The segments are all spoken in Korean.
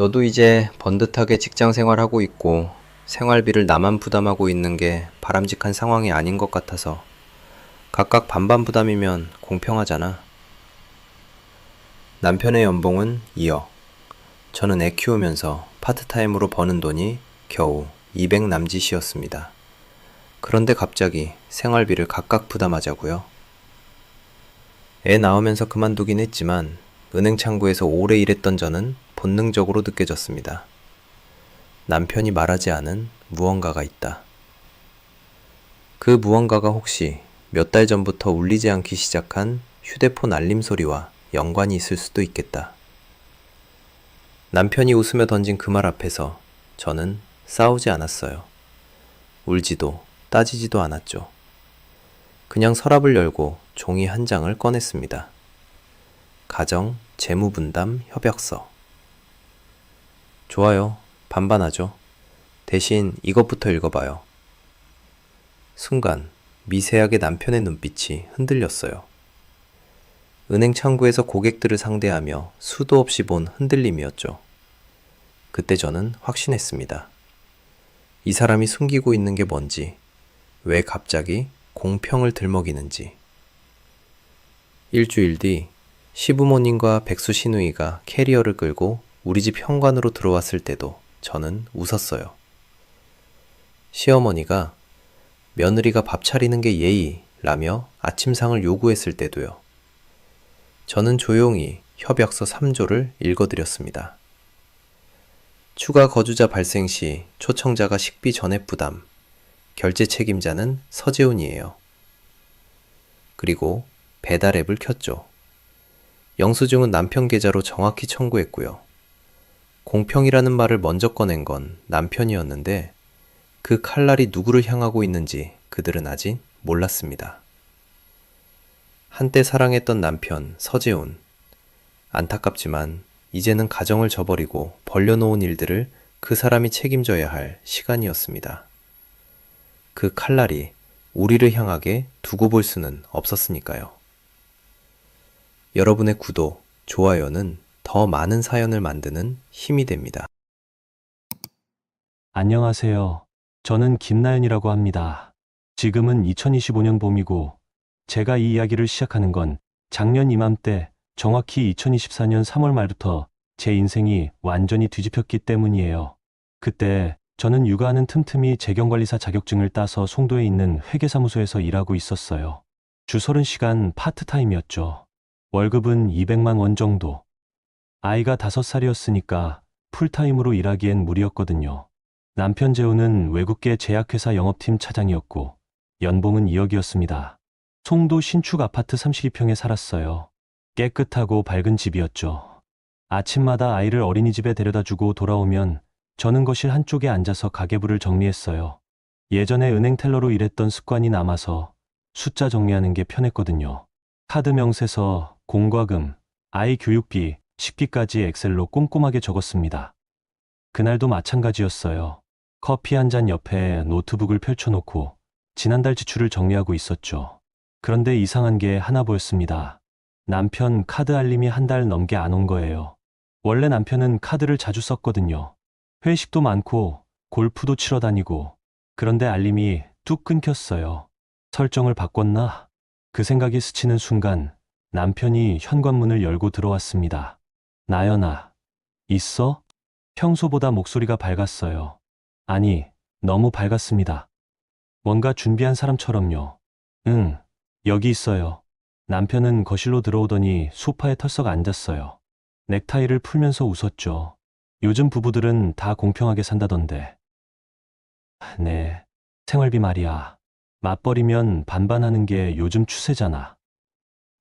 너도 이제 번듯하게 직장 생활하고 있고 생활비를 나만 부담하고 있는 게 바람직한 상황이 아닌 것 같아서 각각 반반 부담이면 공평하잖아. 남편의 연봉은 2억. 저는 애 키우면서 파트타임으로 버는 돈이 겨우 200 남짓이었습니다. 그런데 갑자기 생활비를 각각 부담하자고요. 애 낳으면서 그만두긴 했지만 은행 창구에서 오래 일했던 저는 본능적으로 느껴졌습니다. 남편이 말하지 않은 무언가가 있다. 그 무언가가 혹시 몇 달 전부터 울리지 않기 시작한 휴대폰 알림 소리와 연관이 있을 수도 있겠다. 남편이 웃으며 던진 그 말 앞에서 저는 싸우지 않았어요. 울지도 따지지도 않았죠. 그냥 서랍을 열고 종이 한 장을 꺼냈습니다. 가정 재무분담 협약서. 좋아요. 반반하죠. 대신 이것부터 읽어봐요. 순간 미세하게 남편의 눈빛이 흔들렸어요. 은행 창구에서 고객들을 상대하며 수도 없이 본 흔들림이었죠. 그때 저는 확신했습니다. 이 사람이 숨기고 있는 게 뭔지, 왜 갑자기 공평을 들먹이는지. 일주일 뒤 시부모님과 백수 시누이가 캐리어를 끌고 우리 집 현관으로 들어왔을 때도 저는 웃었어요. 시어머니가 며느리가 밥 차리는 게 예의라며 아침상을 요구했을 때도요. 저는 조용히 협약서 3조를 읽어드렸습니다. 추가 거주자 발생 시 초청자가 식비 전액 부담, 결제 책임자는 서재훈이에요. 그리고 배달 앱을 켰죠. 영수증은 남편 계좌로 정확히 청구했고요. 공평이라는 말을 먼저 꺼낸 건 남편이었는데 그 칼날이 누구를 향하고 있는지 그들은 아직 몰랐습니다. 한때 사랑했던 남편 서재훈. 안타깝지만 이제는 가정을 저버리고 벌려놓은 일들을 그 사람이 책임져야 할 시간이었습니다. 그 칼날이 우리를 향하게 두고 볼 수는 없었으니까요. 여러분의 구독, 좋아요는 더 많은 사연을 만드는 힘이 됩니다. 안녕하세요. 저는 김나연이라고 합니다. 지금은 2025년 봄이고 제가 이 이야기를 시작하는 건 작년 이맘때 정확히 2024년 3월 말부터 제 인생이 완전히 뒤집혔기 때문이에요. 그때 저는 육아하는 틈틈이 재경관리사 자격증을 따서 송도에 있는 회계사무소에서 일하고 있었어요. 주 30시간 파트타임이었죠. 월급은 200만 원 정도. 아이가 5살이었으니까 풀타임으로 일하기엔 무리였거든요. 남편 재우는 외국계 제약회사 영업팀 차장이었고 연봉은 2억이었습니다. 송도 신축 아파트 32평에 살았어요. 깨끗하고 밝은 집이었죠. 아침마다 아이를 어린이집에 데려다 주고 돌아오면 저는 거실 한쪽에 앉아서 가계부를 정리했어요. 예전에 은행 텔러로 일했던 습관이 남아서 숫자 정리하는 게 편했거든요. 카드 명세서, 공과금, 아이 교육비, 식비까지 엑셀로 꼼꼼하게 적었습니다. 그날도 마찬가지였어요. 커피 한 잔 옆에 노트북을 펼쳐놓고 지난달 지출을 정리하고 있었죠. 그런데 이상한 게 하나 보였습니다. 남편 카드 알림이 한 달 넘게 안 온 거예요. 원래 남편은 카드를 자주 썼거든요. 회식도 많고 골프도 치러 다니고. 그런데 알림이 뚝 끊겼어요. 설정을 바꿨나? 그 생각이 스치는 순간 남편이 현관문을 열고 들어왔습니다. 나연아, 있어? 평소보다 목소리가 밝았어요. 아니, 너무 밝았습니다. 뭔가 준비한 사람처럼요. 응, 여기 있어요. 남편은 거실로 들어오더니 소파에 털썩 앉았어요. 넥타이를 풀면서 웃었죠. 요즘 부부들은 다 공평하게 산다던데. 네, 생활비 말이야. 맞벌이면 반반하는 게 요즘 추세잖아.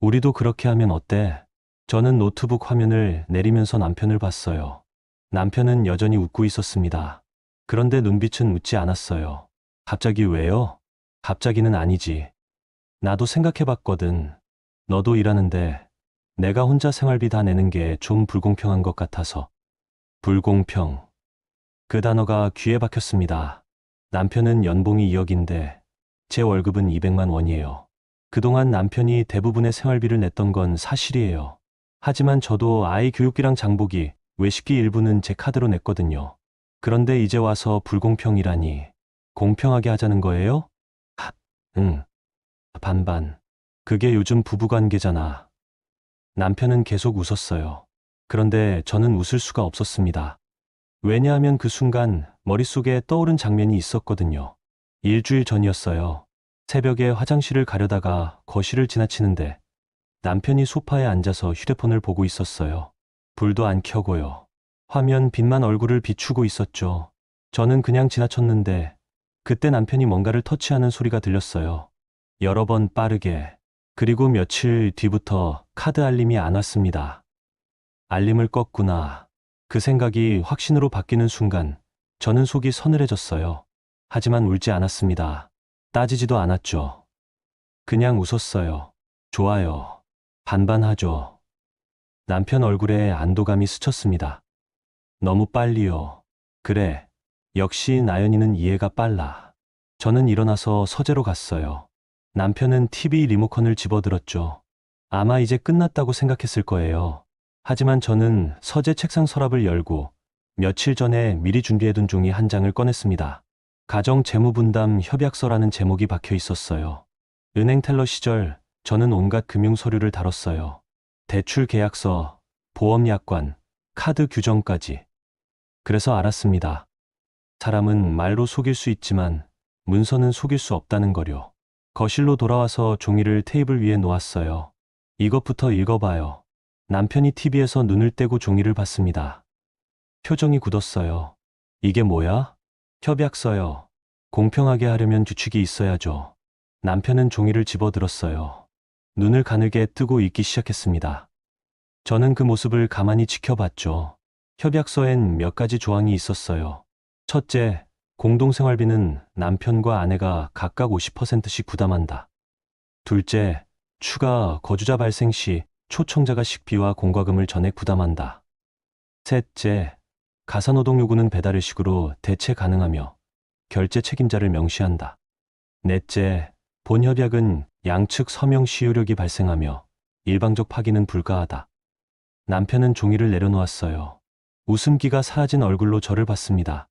우리도 그렇게 하면 어때? 저는 노트북 화면을 내리면서 남편을 봤어요. 남편은 여전히 웃고 있었습니다. 그런데 눈빛은 웃지 않았어요. 갑자기 왜요? 갑자기는 아니지. 나도 생각해봤거든. 너도 일하는데 내가 혼자 생활비 다 내는 게 좀 불공평한 것 같아서. 불공평. 그 단어가 귀에 박혔습니다. 남편은 연봉이 2억인데 제 월급은 200만 원이에요. 그동안 남편이 대부분의 생활비를 냈던 건 사실이에요. 하지만 저도 아이 교육비랑 장보기, 외식비 일부는 제 카드로 냈거든요. 그런데 이제 와서 불공평이라니. 공평하게 하자는 거예요? 하, 응. 반반. 그게 요즘 부부관계잖아. 남편은 계속 웃었어요. 그런데 저는 웃을 수가 없었습니다. 왜냐하면 그 순간 머릿속에 떠오른 장면이 있었거든요. 일주일 전이었어요. 새벽에 화장실을 가려다가 거실을 지나치는데 남편이 소파에 앉아서 휴대폰을 보고 있었어요. 불도 안 켜고요. 화면 빛만 얼굴을 비추고 있었죠. 저는 그냥 지나쳤는데 그때 남편이 뭔가를 터치하는 소리가 들렸어요. 여러 번 빠르게. 그리고 며칠 뒤부터 카드 알림이 안 왔습니다. 알림을 껐구나. 그 생각이 확신으로 바뀌는 순간 저는 속이 서늘해졌어요. 하지만 울지 않았습니다. 따지지도 않았죠. 그냥 웃었어요. 좋아요. 반반하죠. 남편 얼굴에 안도감이 스쳤습니다. 너무 빨리요. 그래. 역시 나연이는 이해가 빨라. 저는 일어나서 서재로 갔어요. 남편은 TV 리모컨을 집어들었죠. 아마 이제 끝났다고 생각했을 거예요. 하지만 저는 서재 책상 서랍을 열고 며칠 전에 미리 준비해둔 종이 한 장을 꺼냈습니다. 가정 재무분담 협약서라는 제목이 박혀 있었어요. 은행 텔러 시절 저는 온갖 금융 서류를 다뤘어요. 대출 계약서, 보험 약관, 카드 규정까지. 그래서 알았습니다. 사람은 말로 속일 수 있지만 문서는 속일 수 없다는 거요. 거실로 돌아와서 종이를 테이블 위에 놓았어요. 이것부터 읽어봐요. 남편이 TV에서 눈을 떼고 종이를 봤습니다. 표정이 굳었어요. 이게 뭐야? 협약서요. 공평하게 하려면 규칙이 있어야죠. 남편은 종이를 집어들었어요. 눈을 가늘게 뜨고 읽기 시작했습니다. 저는 그 모습을 가만히 지켜봤죠. 협약서엔 몇 가지 조항이 있었어요. 첫째, 공동생활비는 남편과 아내가 각각 50%씩 부담한다. 둘째, 추가 거주자 발생 시 초청자가 식비와 공과금을 전액 부담한다. 셋째, 가사노동 요구는 배달의식으로 대체 가능하며 결제 책임자를 명시한다. 넷째, 본협약은 양측 서명 시효력이 발생하며 일방적 파기는 불가하다. 남편은 종이를 내려놓았어요. 웃음기가 사라진 얼굴로 저를 봤습니다.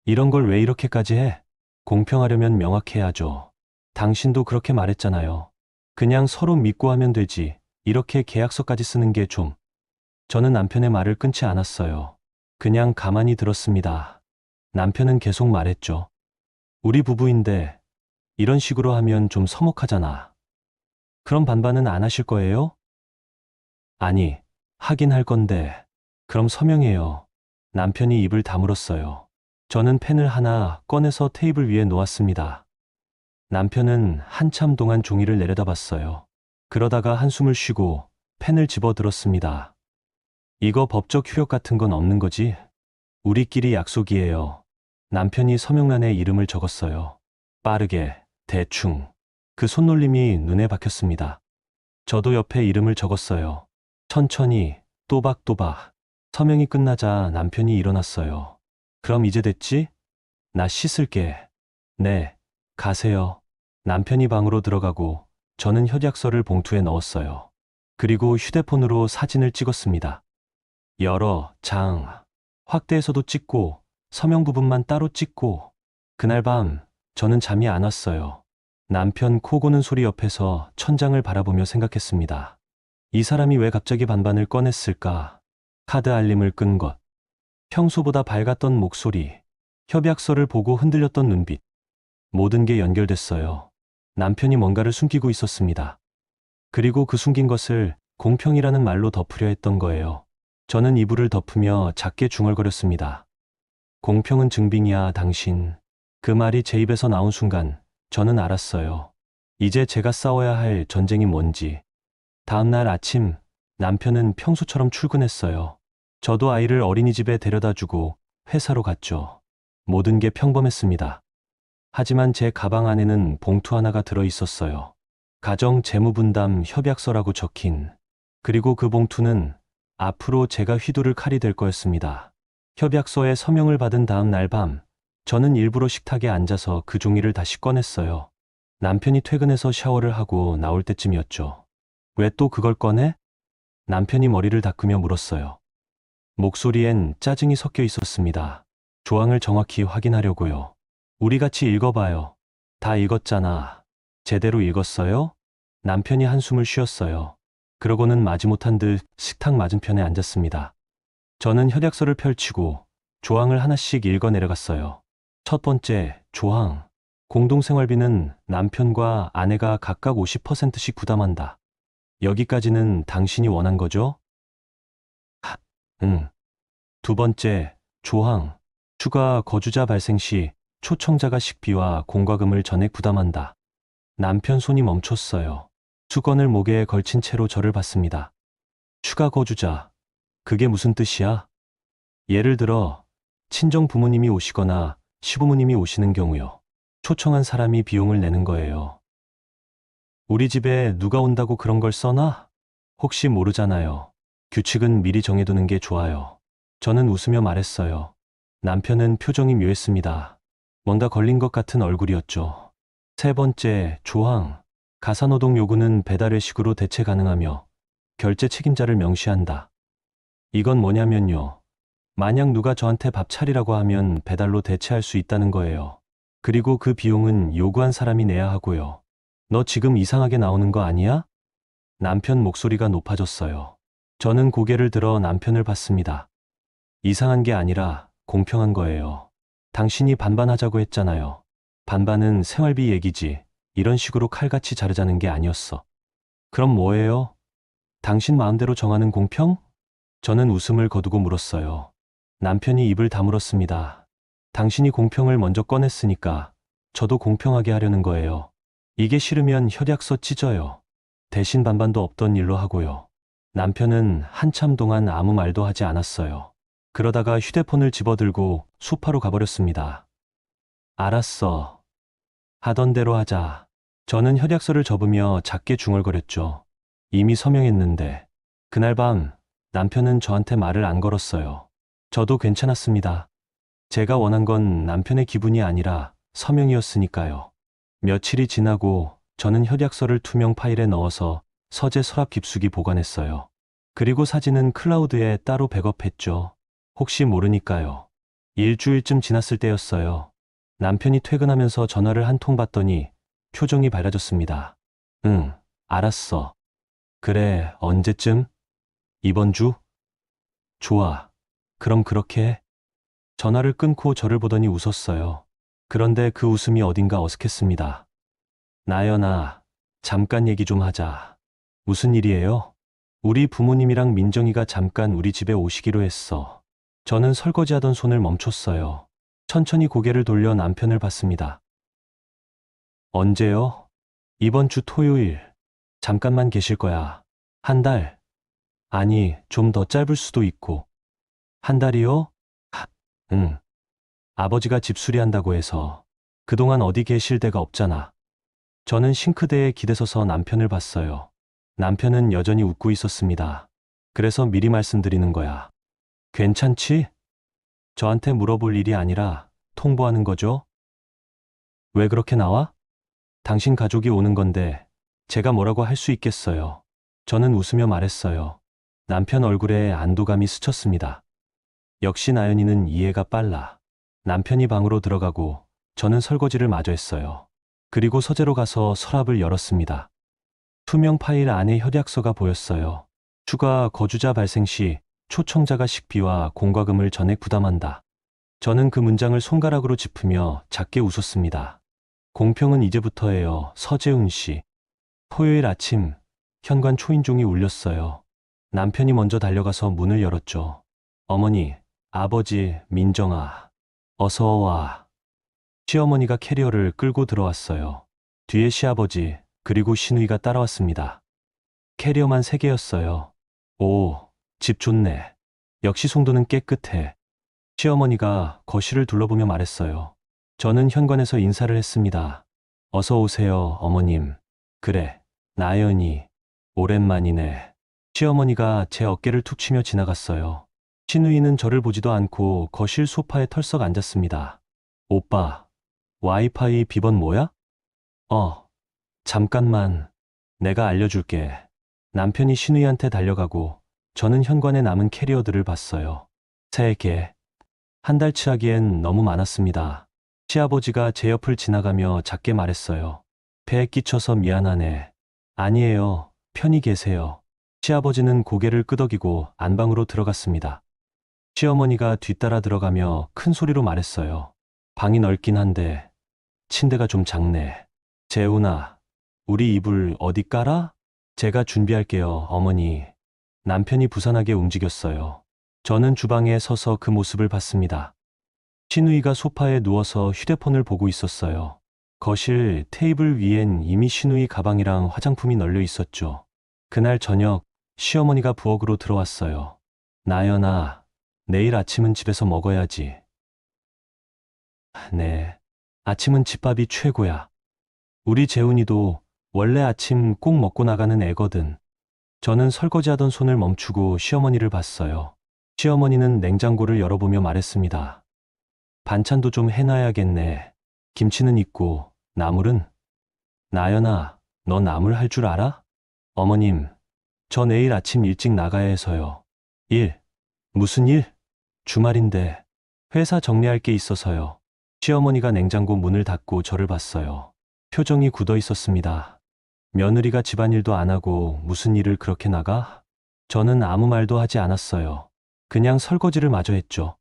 이런 걸 왜 이렇게까지 해? 공평하려면 명확해야죠. 당신도 그렇게 말했잖아요. 그냥 서로 믿고 하면 되지. 이렇게 계약서까지 쓰는 게 좀. 저는 남편의 말을 끊지 않았어요. 그냥 가만히 들었습니다. 남편은 계속 말했죠. 우리 부부인데 이런 식으로 하면 좀 서먹하잖아. 그럼 반반은 안 하실 거예요? 아니, 하긴 할 건데. 그럼 서명해요. 남편이 입을 다물었어요. 저는 펜을 하나 꺼내서 테이블 위에 놓았습니다. 남편은 한참 동안 종이를 내려다봤어요. 그러다가 한숨을 쉬고 펜을 집어들었습니다. 이거 법적 효력 같은 건 없는 거지? 우리끼리 약속이에요. 남편이 서명란에 이름을 적었어요. 빠르게, 대충. 그 손놀림이 눈에 박혔습니다. 저도 옆에 이름을 적었어요. 천천히, 또박또박. 서명이 끝나자 남편이 일어났어요. 그럼 이제 됐지? 나 씻을게. 네, 가세요. 남편이 방으로 들어가고 저는 협약서를 봉투에 넣었어요. 그리고 휴대폰으로 사진을 찍었습니다. 여러 장. 확대해서도 찍고 서명 부분만 따로 찍고. 그날 밤 저는 잠이 안 왔어요. 남편 코 고는 소리 옆에서 천장을 바라보며 생각했습니다. 이 사람이 왜 갑자기 반반을 꺼냈을까? 카드 알림을 끈 것. 평소보다 밝았던 목소리. 협약서를 보고 흔들렸던 눈빛. 모든 게 연결됐어요. 남편이 뭔가를 숨기고 있었습니다. 그리고 그 숨긴 것을 공평이라는 말로 덮으려 했던 거예요. 저는 이불을 덮으며 작게 중얼거렸습니다. 공평은 증빙이야, 당신. 그 말이 제 입에서 나온 순간 저는 알았어요. 이제 제가 싸워야 할 전쟁이 뭔지. 다음 날 아침 남편은 평소처럼 출근했어요. 저도 아이를 어린이집에 데려다 주고 회사로 갔죠. 모든 게 평범했습니다. 하지만 제 가방 안에는 봉투 하나가 들어 있었어요. 가정 재무분담 협약서라고 적힌. 그리고 그 봉투는 앞으로 제가 휘두를 칼이 될 거였습니다. 협약서에 서명을 받은 다음 날 밤, 저는 일부러 식탁에 앉아서 그 종이를 다시 꺼냈어요. 남편이 퇴근해서 샤워를 하고 나올 때쯤이었죠. 왜 또 그걸 꺼내? 남편이 머리를 닦으며 물었어요. 목소리엔 짜증이 섞여 있었습니다. 조항을 정확히 확인하려고요. 우리 같이 읽어봐요. 다 읽었잖아. 제대로 읽었어요? 남편이 한숨을 쉬었어요. 그러고는 마지못한 듯 식탁 맞은편에 앉았습니다. 저는 협약서를 펼치고 조항을 하나씩 읽어 내려갔어요. 첫 번째, 조항. 공동생활비는 남편과 아내가 각각 50%씩 부담한다. 여기까지는 당신이 원한 거죠? 응. 두 번째, 조항. 추가 거주자 발생 시 초청자가 식비와 공과금을 전액 부담한다. 남편 손이 멈췄어요. 수건을 목에 걸친 채로 저를 봤습니다. 추가 거주자. 그게 무슨 뜻이야? 예를 들어, 친정 부모님이 오시거나 시부모님이 오시는 경우요. 초청한 사람이 비용을 내는 거예요. 우리 집에 누가 온다고 그런 걸 써놔? 혹시 모르잖아요. 규칙은 미리 정해두는 게 좋아요. 저는 웃으며 말했어요. 남편은 표정이 묘했습니다. 뭔가 걸린 것 같은 얼굴이었죠. 세 번째, 조항. 가사노동 요구는 배달 외식으로 대체 가능하며 결제 책임자를 명시한다. 이건 뭐냐면요. 만약 누가 저한테 밥 차리라고 하면 배달로 대체할 수 있다는 거예요. 그리고 그 비용은 요구한 사람이 내야 하고요. 너 지금 이상하게 나오는 거 아니야? 남편 목소리가 높아졌어요. 저는 고개를 들어 남편을 봤습니다. 이상한 게 아니라 공평한 거예요. 당신이 반반하자고 했잖아요. 반반은 생활비 얘기지. 이런 식으로 칼같이 자르자는 게 아니었어. 그럼 뭐예요? 당신 마음대로 정하는 공평? 저는 웃음을 거두고 물었어요. 남편이 입을 다물었습니다. 당신이 공평을 먼저 꺼냈으니까 저도 공평하게 하려는 거예요. 이게 싫으면 협약서 찢어요. 대신 반반도 없던 일로 하고요. 남편은 한참 동안 아무 말도 하지 않았어요. 그러다가 휴대폰을 집어들고 소파로 가버렸습니다. 알았어. 하던 대로 하자. 저는 협약서를 접으며 작게 중얼거렸죠. 이미 서명했는데. 그날 밤 남편은 저한테 말을 안 걸었어요. 저도 괜찮았습니다. 제가 원한 건 남편의 기분이 아니라 서명이었으니까요. 며칠이 지나고 저는 협약서를 투명 파일에 넣어서 서재 서랍 깊숙이 보관했어요. 그리고 사진은 클라우드에 따로 백업했죠. 혹시 모르니까요. 일주일쯤 지났을 때였어요. 남편이 퇴근하면서 전화를 한 통 받더니 표정이 밝아졌습니다. 응, 알았어. 그래, 언제쯤? 이번 주? 좋아. 그럼 그렇게 해. 전화를 끊고 저를 보더니 웃었어요. 그런데 그 웃음이 어딘가 어색했습니다. 나연아, 잠깐 얘기 좀 하자. 무슨 일이에요? 우리 부모님이랑 민정이가 잠깐 우리 집에 오시기로 했어. 저는 설거지하던 손을 멈췄어요. 천천히 고개를 돌려 남편을 봤습니다. 언제요? 이번 주 토요일. 잠깐만 계실 거야. 한 달? 아니, 좀 더 짧을 수도 있고. 한 달이요? 응. 아버지가 집 수리한다고 해서 그동안 어디 계실 데가 없잖아. 저는 싱크대에 기대서서 남편을 봤어요. 남편은 여전히 웃고 있었습니다. 그래서 미리 말씀드리는 거야. 괜찮지? 저한테 물어볼 일이 아니라 통보하는 거죠? 왜 그렇게 나와? 당신 가족이 오는 건데 제가 뭐라고 할 수 있겠어요. 저는 웃으며 말했어요. 남편 얼굴에 안도감이 스쳤습니다. 역시 나연이는 이해가 빨라. 남편이 방으로 들어가고 저는 설거지를 마저 했어요. 그리고 서재로 가서 서랍을 열었습니다. 투명 파일 안에 협약서가 보였어요. 추가 거주자 발생 시 초청자가 식비와 공과금을 전액 부담한다. 저는 그 문장을 손가락으로 짚으며 작게 웃었습니다. 공평은 이제부터예요. 서재훈 씨. 토요일 아침 현관 초인종이 울렸어요. 남편이 먼저 달려가서 문을 열었죠. 어머니, 아버지, 민정아, 어서 와. 시어머니가 캐리어를 끌고 들어왔어요. 뒤에 시아버지, 그리고 시누이가 따라왔습니다. 캐리어만 3개였어요. 오, 집 좋네. 역시 송도는 깨끗해. 시어머니가 거실을 둘러보며 말했어요. 저는 현관에서 인사를 했습니다. 어서 오세요, 어머님. 그래, 나연이. 오랜만이네. 시어머니가 제 어깨를 툭 치며 지나갔어요. 시누이는 저를 보지도 않고 거실 소파에 털썩 앉았습니다. 오빠, 와이파이 비번 뭐야? 잠깐만. 내가 알려줄게. 남편이 시누이한테 달려가고 저는 현관에 남은 캐리어들을 봤어요. 3개. 한 달치 하기엔 너무 많았습니다. 시아버지가 제 옆을 지나가며 작게 말했어요. 배에 끼쳐서 미안하네. 아니에요. 편히 계세요. 시아버지는 고개를 끄덕이고 안방으로 들어갔습니다. 시어머니가 뒤따라 들어가며 큰 소리로 말했어요. 방이 넓긴 한데 침대가 좀 작네. 재훈아, 우리 이불 어디 깔아? 제가 준비할게요, 어머니. 남편이 부산하게 움직였어요. 저는 주방에 서서 그 모습을 봤습니다. 신우이가 소파에 누워서 휴대폰을 보고 있었어요. 거실 테이블 위엔 이미 신우이 가방이랑 화장품이 널려 있었죠. 그날 저녁 시어머니가 부엌으로 들어왔어요. 나연아, 내일 아침은 집에서 먹어야지. 네, 아침은 집밥이 최고야. 우리 재훈이도 원래 아침 꼭 먹고 나가는 애거든. 저는 설거지하던 손을 멈추고 시어머니를 봤어요. 시어머니는 냉장고를 열어보며 말했습니다. 반찬도 좀 해놔야겠네. 김치는 있고 나물은? 나연아, 너 나물 할 줄 알아? 어머님, 저 내일 아침 일찍 나가야 해서요. 일? 무슨 일? 주말인데 회사 정리할 게 있어서요. 시어머니가 냉장고 문을 닫고 저를 봤어요. 표정이 굳어 있었습니다. 며느리가 집안일도 안 하고 무슨 일을 그렇게 나가? 저는 아무 말도 하지 않았어요. 그냥 설거지를 마저 했죠.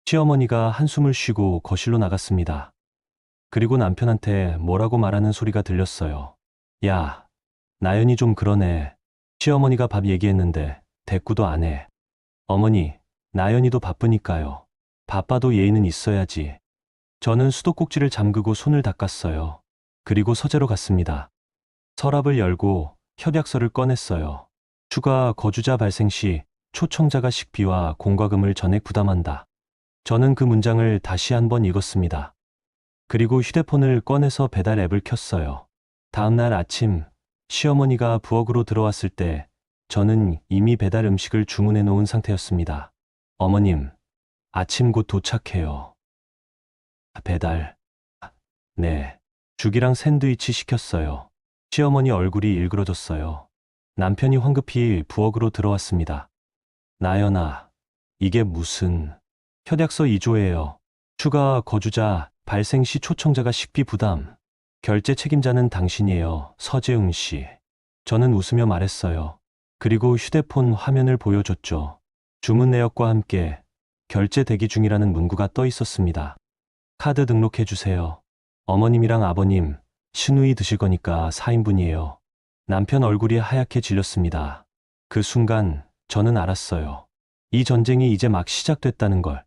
시어머니가 한숨을 쉬고 거실로 나갔습니다. 그리고 남편한테 뭐라고 말하는 소리가 들렸어요. 야, 나연이 좀 그러네. 시어머니가 밥 얘기했는데 대꾸도 안 해. 어머니, 나연이도 바쁘니까요. 바빠도 예의는 있어야지. 저는 수도꼭지를 잠그고 손을 닦았어요. 그리고 서재로 갔습니다. 서랍을 열고 협약서를 꺼냈어요. 추가 거주자 발생 시 초청자가 식비와 공과금을 전액 부담한다. 저는 그 문장을 다시 한번 읽었습니다. 그리고 휴대폰을 꺼내서 배달 앱을 켰어요. 다음 날 아침 시어머니가 부엌으로 들어왔을 때 저는 이미 배달 음식을 주문해 놓은 상태였습니다. 어머님, 아침 곧 도착해요. 배달. 네. 죽이랑 샌드위치 시켰어요. 시어머니 얼굴이 일그러졌어요. 남편이 황급히 부엌으로 들어왔습니다. 나연아, 이게 무슨... 협약서 2조예요. 추가 거주자 발생 시 초청자가 식비 부담. 결제 책임자는 당신이에요. 서재웅 씨. 저는 웃으며 말했어요. 그리고 휴대폰 화면을 보여줬죠. 주문 내역과 함께 결제 대기 중이라는 문구가 떠 있었습니다. 카드 등록해 주세요. 어머님이랑 아버님, 신우이 드실 거니까 4인분이에요. 남편 얼굴이 하얗게 질렸습니다. 그 순간 저는 알았어요. 이 전쟁이 이제 막 시작됐다는 걸.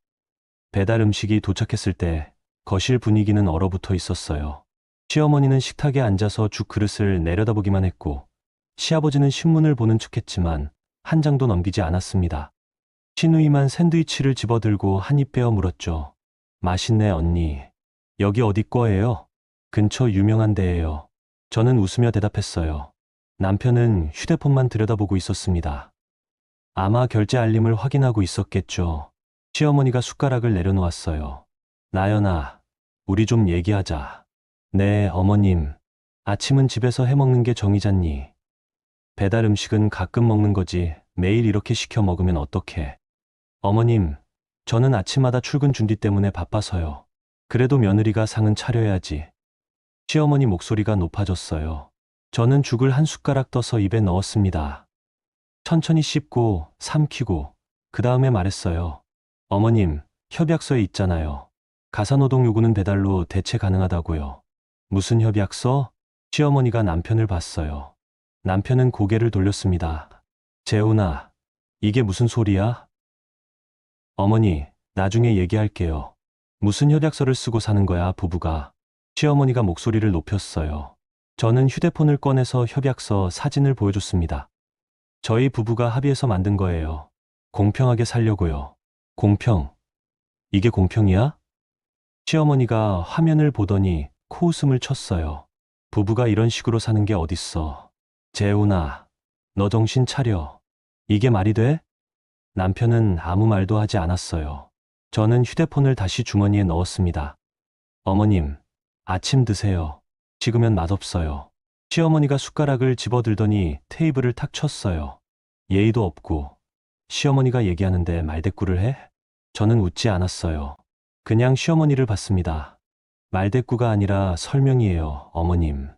배달 음식이 도착했을 때 거실 분위기는 얼어붙어 있었어요. 시어머니는 식탁에 앉아서 죽 그릇을 내려다보기만 했고 시아버지는 신문을 보는 척했지만 한 장도 넘기지 않았습니다. 신우이만 샌드위치를 집어들고 한 입 베어 물었죠. 맛있네 언니. 여기 어디 거예요? 근처 유명한 데예요. 저는 웃으며 대답했어요. 남편은 휴대폰만 들여다보고 있었습니다. 아마 결제 알림을 확인하고 있었겠죠. 시어머니가 숟가락을 내려놓았어요. 나연아, 우리 좀 얘기하자. 네, 어머님. 아침은 집에서 해먹는 게 정이잖니. 배달 음식은 가끔 먹는 거지 매일 이렇게 시켜 먹으면 어떡해. 어머님, 저는 아침마다 출근 준비 때문에 바빠서요. 그래도 며느리가 상은 차려야지. 시어머니 목소리가 높아졌어요. 저는 죽을 한 숟가락 떠서 입에 넣었습니다. 천천히 씹고 삼키고 그 다음에 말했어요. 어머님, 협약서에 있잖아요. 가사노동 요구는 배달로 대체 가능하다고요. 무슨 협약서? 시어머니가 남편을 봤어요. 남편은 고개를 돌렸습니다. 재훈아, 이게 무슨 소리야? 어머니, 나중에 얘기할게요. 무슨 협약서를 쓰고 사는 거야, 부부가. 시어머니가 목소리를 높였어요. 저는 휴대폰을 꺼내서 협약서 사진을 보여줬습니다. 저희 부부가 합의해서 만든 거예요. 공평하게 살려고요. 공평. 이게 공평이야? 시어머니가 화면을 보더니 코웃음을 쳤어요. 부부가 이런 식으로 사는 게 어딨어. 재훈아, 너 정신 차려. 이게 말이 돼? 남편은 아무 말도 하지 않았어요. 저는 휴대폰을 다시 주머니에 넣었습니다. 어머님, 아침 드세요. 식으면 맛없어요. 시어머니가 숟가락을 집어들더니 테이블을 탁 쳤어요. 예의도 없고 시어머니가 얘기하는데 말대꾸를 해? 저는 웃지 않았어요. 그냥 시어머니를 봤습니다. 말대꾸가 아니라 설명이에요, 어머님.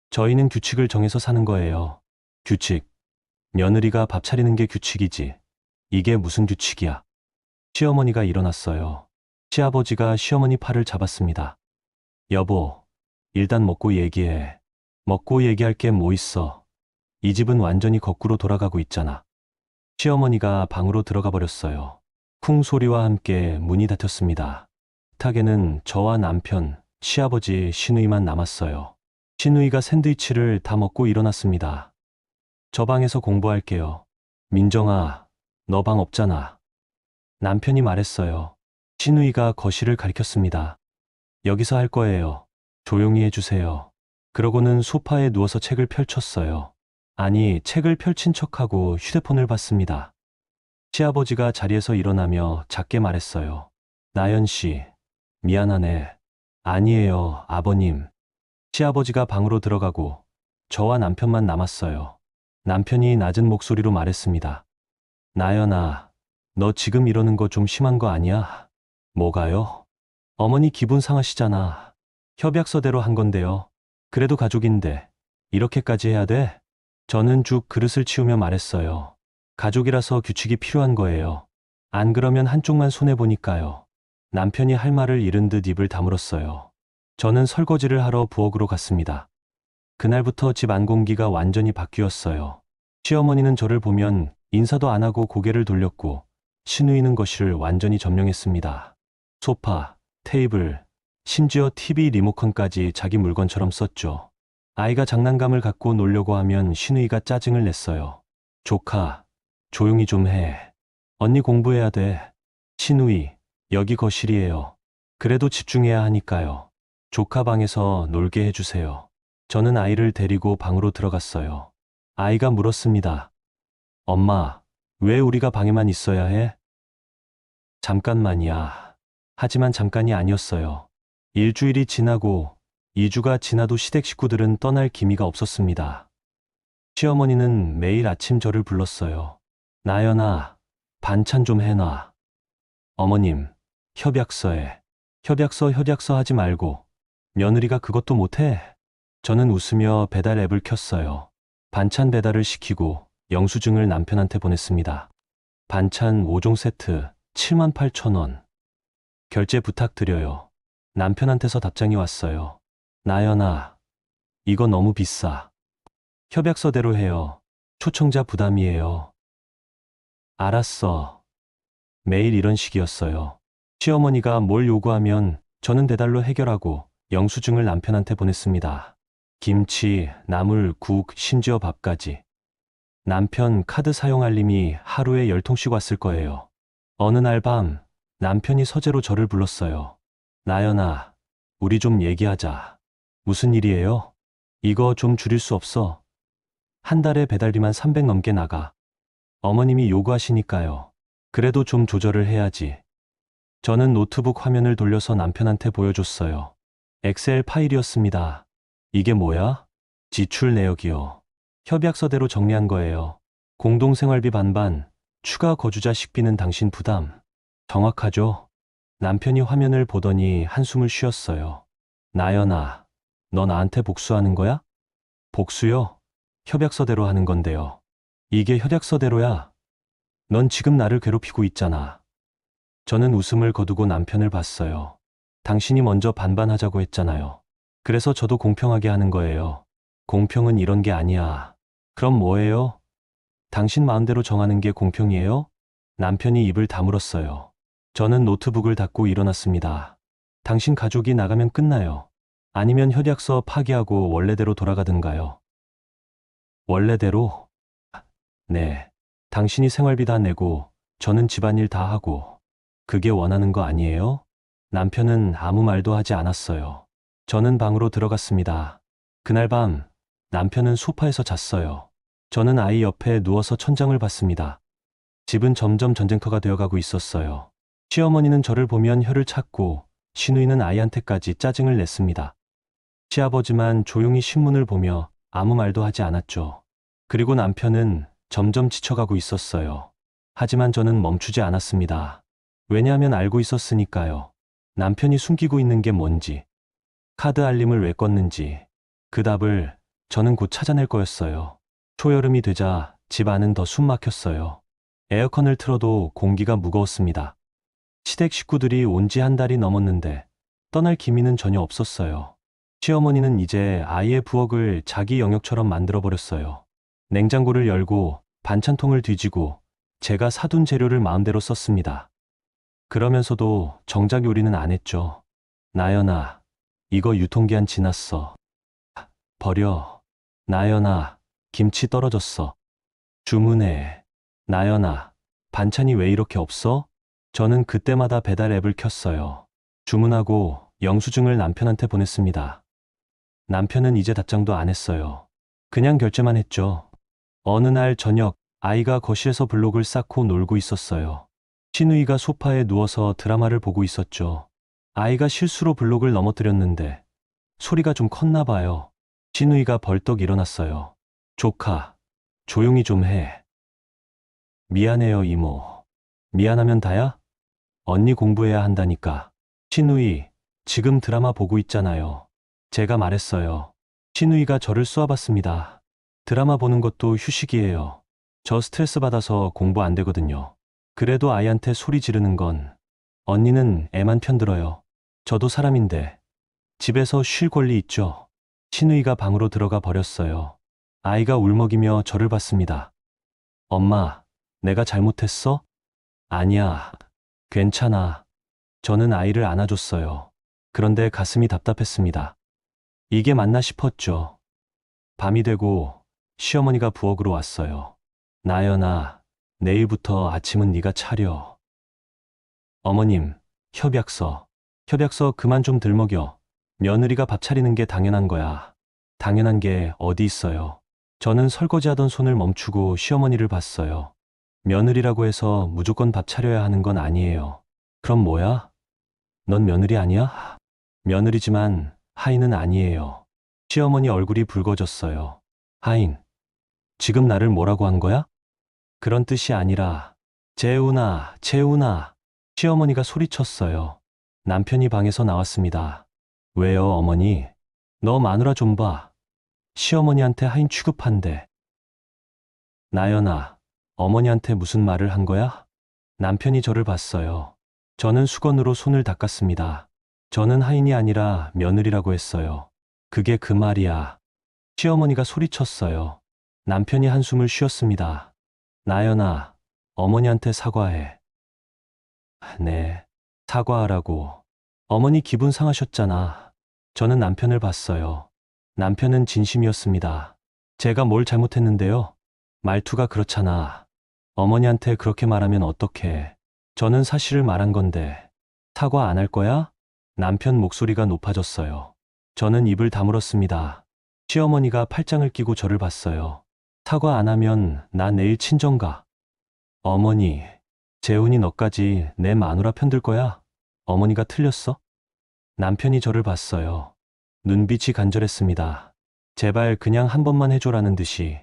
저희는 규칙을 정해서 사는 거예요. 규칙. 며느리가 밥 차리는 게 규칙이지. 이게 무슨 규칙이야? 시어머니가 일어났어요. 시아버지가 시어머니 팔을 잡았습니다. 여보, 일단 먹고 얘기해. 먹고 얘기할 게 뭐 있어? 이 집은 완전히 거꾸로 돌아가고 있잖아. 시어머니가 방으로 들어가 버렸어요. 쿵 소리와 함께 문이 닫혔습니다. 식탁에는 저와 남편, 시아버지, 시누이만 남았어요. 시누이가 샌드위치를 다 먹고 일어났습니다. 저 방에서 공부할게요. 민정아, 너 방 없잖아. 남편이 말했어요. 시누이가 거실을 가리켰습니다. 여기서 할 거예요. 조용히 해주세요. 그러고는 소파에 누워서 책을 펼쳤어요. 아니, 책을 펼친 척하고 휴대폰을 봤습니다. 시아버지가 자리에서 일어나며 작게 말했어요. 나연 씨, 미안하네. 아니에요, 아버님. 시아버지가 방으로 들어가고 저와 남편만 남았어요. 남편이 낮은 목소리로 말했습니다. 나연아, 너 지금 이러는 거 좀 심한 거 아니야? 뭐가요? 어머니 기분 상하시잖아. 협약서대로 한 건데요. 그래도 가족인데 이렇게까지 해야 돼? 저는 쭉 그릇을 치우며 말했어요. 가족이라서 규칙이 필요한 거예요. 안 그러면 한쪽만 손해보니까요. 남편이 할 말을 잃은 듯 입을 다물었어요. 저는 설거지를 하러 부엌으로 갔습니다. 그날부터 집 안공기가 완전히 바뀌었어요. 시어머니는 저를 보면 인사도 안 하고 고개를 돌렸고 시누이는 거실을 완전히 점령했습니다. 소파, 테이블, 심지어 TV 리모컨까지 자기 물건처럼 썼죠. 아이가 장난감을 갖고 놀려고 하면 시누이가 짜증을 냈어요. 조카, 조용히 좀 해. 언니 공부해야 돼. 시누이, 여기 거실이에요. 그래도 집중해야 하니까요. 조카 방에서 놀게 해주세요. 저는 아이를 데리고 방으로 들어갔어요. 아이가 물었습니다. 엄마, 왜 우리가 방에만 있어야 해? 잠깐만이야. 하지만 잠깐이 아니었어요. 일주일이 지나고 2주가 지나도 시댁 식구들은 떠날 기미가 없었습니다. 시어머니는 매일 아침 저를 불렀어요. 나연아, 반찬 좀 해놔. 어머님, 협약서에. 협약서 하지 말고 며느리가 그것도 못해? 저는 웃으며 배달 앱을 켰어요. 반찬 배달을 시키고 영수증을 남편한테 보냈습니다. 반찬 5종 세트 78,000원. 결제 부탁드려요. 남편한테서 답장이 왔어요. 나연아, 이거 너무 비싸. 협약서대로 해요. 초청자 부담이에요. 알았어. 매일 이런 식이었어요. 시어머니가 뭘 요구하면 저는 배달로 해결하고 영수증을 남편한테 보냈습니다. 김치, 나물, 국, 심지어 밥까지. 남편 카드 사용 알림이 하루에 10통씩 왔을 거예요. 어느 날 밤 남편이 서재로 저를 불렀어요. 나연아, 우리 좀 얘기하자. 무슨 일이에요? 이거 좀 줄일 수 없어? 한 달에 배달비만 300 넘게 나가. 어머님이 요구하시니까요. 그래도 좀 조절을 해야지. 저는 노트북 화면을 돌려서 남편한테 보여줬어요. 엑셀 파일이었습니다. 이게 뭐야? 지출 내역이요. 협약서대로 정리한 거예요. 공동생활비 반반, 추가 거주자 식비는 당신 부담. 정확하죠? 남편이 화면을 보더니 한숨을 쉬었어요. 나연아, 너 나한테 복수하는 거야? 복수요? 협약서대로 하는 건데요. 이게 협약서대로야. 넌 지금 나를 괴롭히고 있잖아. 저는 웃음을 거두고 남편을 봤어요. 당신이 먼저 반반하자고 했잖아요. 그래서 저도 공평하게 하는 거예요. 공평은 이런 게 아니야. 그럼 뭐예요? 당신 마음대로 정하는 게 공평이에요? 남편이 입을 다물었어요. 저는 노트북을 닫고 일어났습니다. 당신 가족이 나가면 끝나요. 아니면 협약서 파기하고 원래대로 돌아가든가요. 원래대로? 네. 당신이 생활비 다 내고 저는 집안일 다 하고. 그게 원하는 거 아니에요? 남편은 아무 말도 하지 않았어요. 저는 방으로 들어갔습니다. 그날 밤 남편은 소파에서 잤어요. 저는 아이 옆에 누워서 천장을 봤습니다. 집은 점점 전쟁터가 되어가고 있었어요. 시어머니는 저를 보면 혀를 찾고 시누이는 아이한테까지 짜증을 냈습니다. 시아버지만 조용히 신문을 보며 아무 말도 하지 않았죠. 그리고 남편은 점점 지쳐가고 있었어요. 하지만 저는 멈추지 않았습니다. 왜냐하면 알고 있었으니까요. 남편이 숨기고 있는 게 뭔지, 카드 알림을 왜 껐는지, 그 답을 저는 곧 찾아낼 거였어요. 초여름이 되자 집 안은 더 숨 막혔어요. 에어컨을 틀어도 공기가 무거웠습니다. 시댁 식구들이 온 지 한 달이 넘었는데 떠날 기미는 전혀 없었어요. 시어머니는 이제 아이의 부엌을 자기 영역처럼 만들어버렸어요. 냉장고를 열고 반찬통을 뒤지고 제가 사둔 재료를 마음대로 썼습니다. 그러면서도 정작 요리는 안 했죠. 나연아, 이거 유통기한 지났어. 버려. 나연아, 김치 떨어졌어. 주문해. 나연아, 반찬이 왜 이렇게 없어? 저는 그때마다 배달 앱을 켰어요. 주문하고 영수증을 남편한테 보냈습니다. 남편은 이제 답장도 안 했어요. 그냥 결제만 했죠. 어느 날 저녁, 아이가 거실에서 블록을 쌓고 놀고 있었어요. 시누이가 소파에 누워서 드라마를 보고 있었죠. 아이가 실수로 블록을 넘어뜨렸는데 소리가 좀 컸나 봐요. 시누이가 벌떡 일어났어요. 조카, 조용히 좀 해. 미안해요, 이모. 미안하면 다야? 언니 공부해야 한다니까. 시누이, 지금 드라마 보고 있잖아요. 제가 말했어요. 시누이가 저를 쏘아봤습니다. 드라마 보는 것도 휴식이에요. 저 스트레스 받아서 공부 안 되거든요. 그래도 아이한테 소리 지르는 건 언니는 애만 편들어요. 저도 사람인데 집에서 쉴 권리 있죠. 시누이가 방으로 들어가 버렸어요. 아이가 울먹이며 저를 봤습니다. 엄마, 내가 잘못했어? 아니야. 괜찮아. 저는 아이를 안아줬어요. 그런데 가슴이 답답했습니다. 이게 맞나 싶었죠. 밤이 되고 시어머니가 부엌으로 왔어요. 나연아, 내일부터 아침은 네가 차려. 어머님, 협약서. 협약서 그만 좀 들먹여. 며느리가 밥 차리는 게 당연한 거야. 당연한 게 어디 있어요. 저는 설거지하던 손을 멈추고 시어머니를 봤어요. 며느리라고 해서 무조건 밥 차려야 하는 건 아니에요. 그럼 뭐야? 넌 며느리 아니야? 며느리지만 하인은 아니에요. 시어머니 얼굴이 붉어졌어요. 하인, 지금 나를 뭐라고 한 거야? 그런 뜻이 아니라, 재훈아, 재훈아. 시어머니가 소리쳤어요. 남편이 방에서 나왔습니다. 왜요, 어머니? 너 마누라 좀 봐. 시어머니한테 하인 취급한대. 나연아, 어머니한테 무슨 말을 한 거야? 남편이 저를 봤어요. 저는 수건으로 손을 닦았습니다. 저는 하인이 아니라 며느리라고 했어요. 그게 그 말이야. 시어머니가 소리쳤어요. 남편이 한숨을 쉬었습니다. 나연아, 어머니한테 사과해. 네, 사과하라고. 어머니 기분 상하셨잖아. 저는 남편을 봤어요. 남편은 진심이었습니다. 제가 뭘 잘못했는데요? 말투가 그렇잖아. 어머니한테 그렇게 말하면 어떡해. 저는 사실을 말한 건데. 사과 안 할 거야? 남편 목소리가 높아졌어요. 저는 입을 다물었습니다. 시어머니가 팔짱을 끼고 저를 봤어요. 사과 안 하면 나 내일 친정 가. 어머니, 재훈이 너까지 내 마누라 편들 거야? 어머니가 틀렸어? 남편이 저를 봤어요. 눈빛이 간절했습니다. 제발 그냥 한 번만 해줘라는 듯이.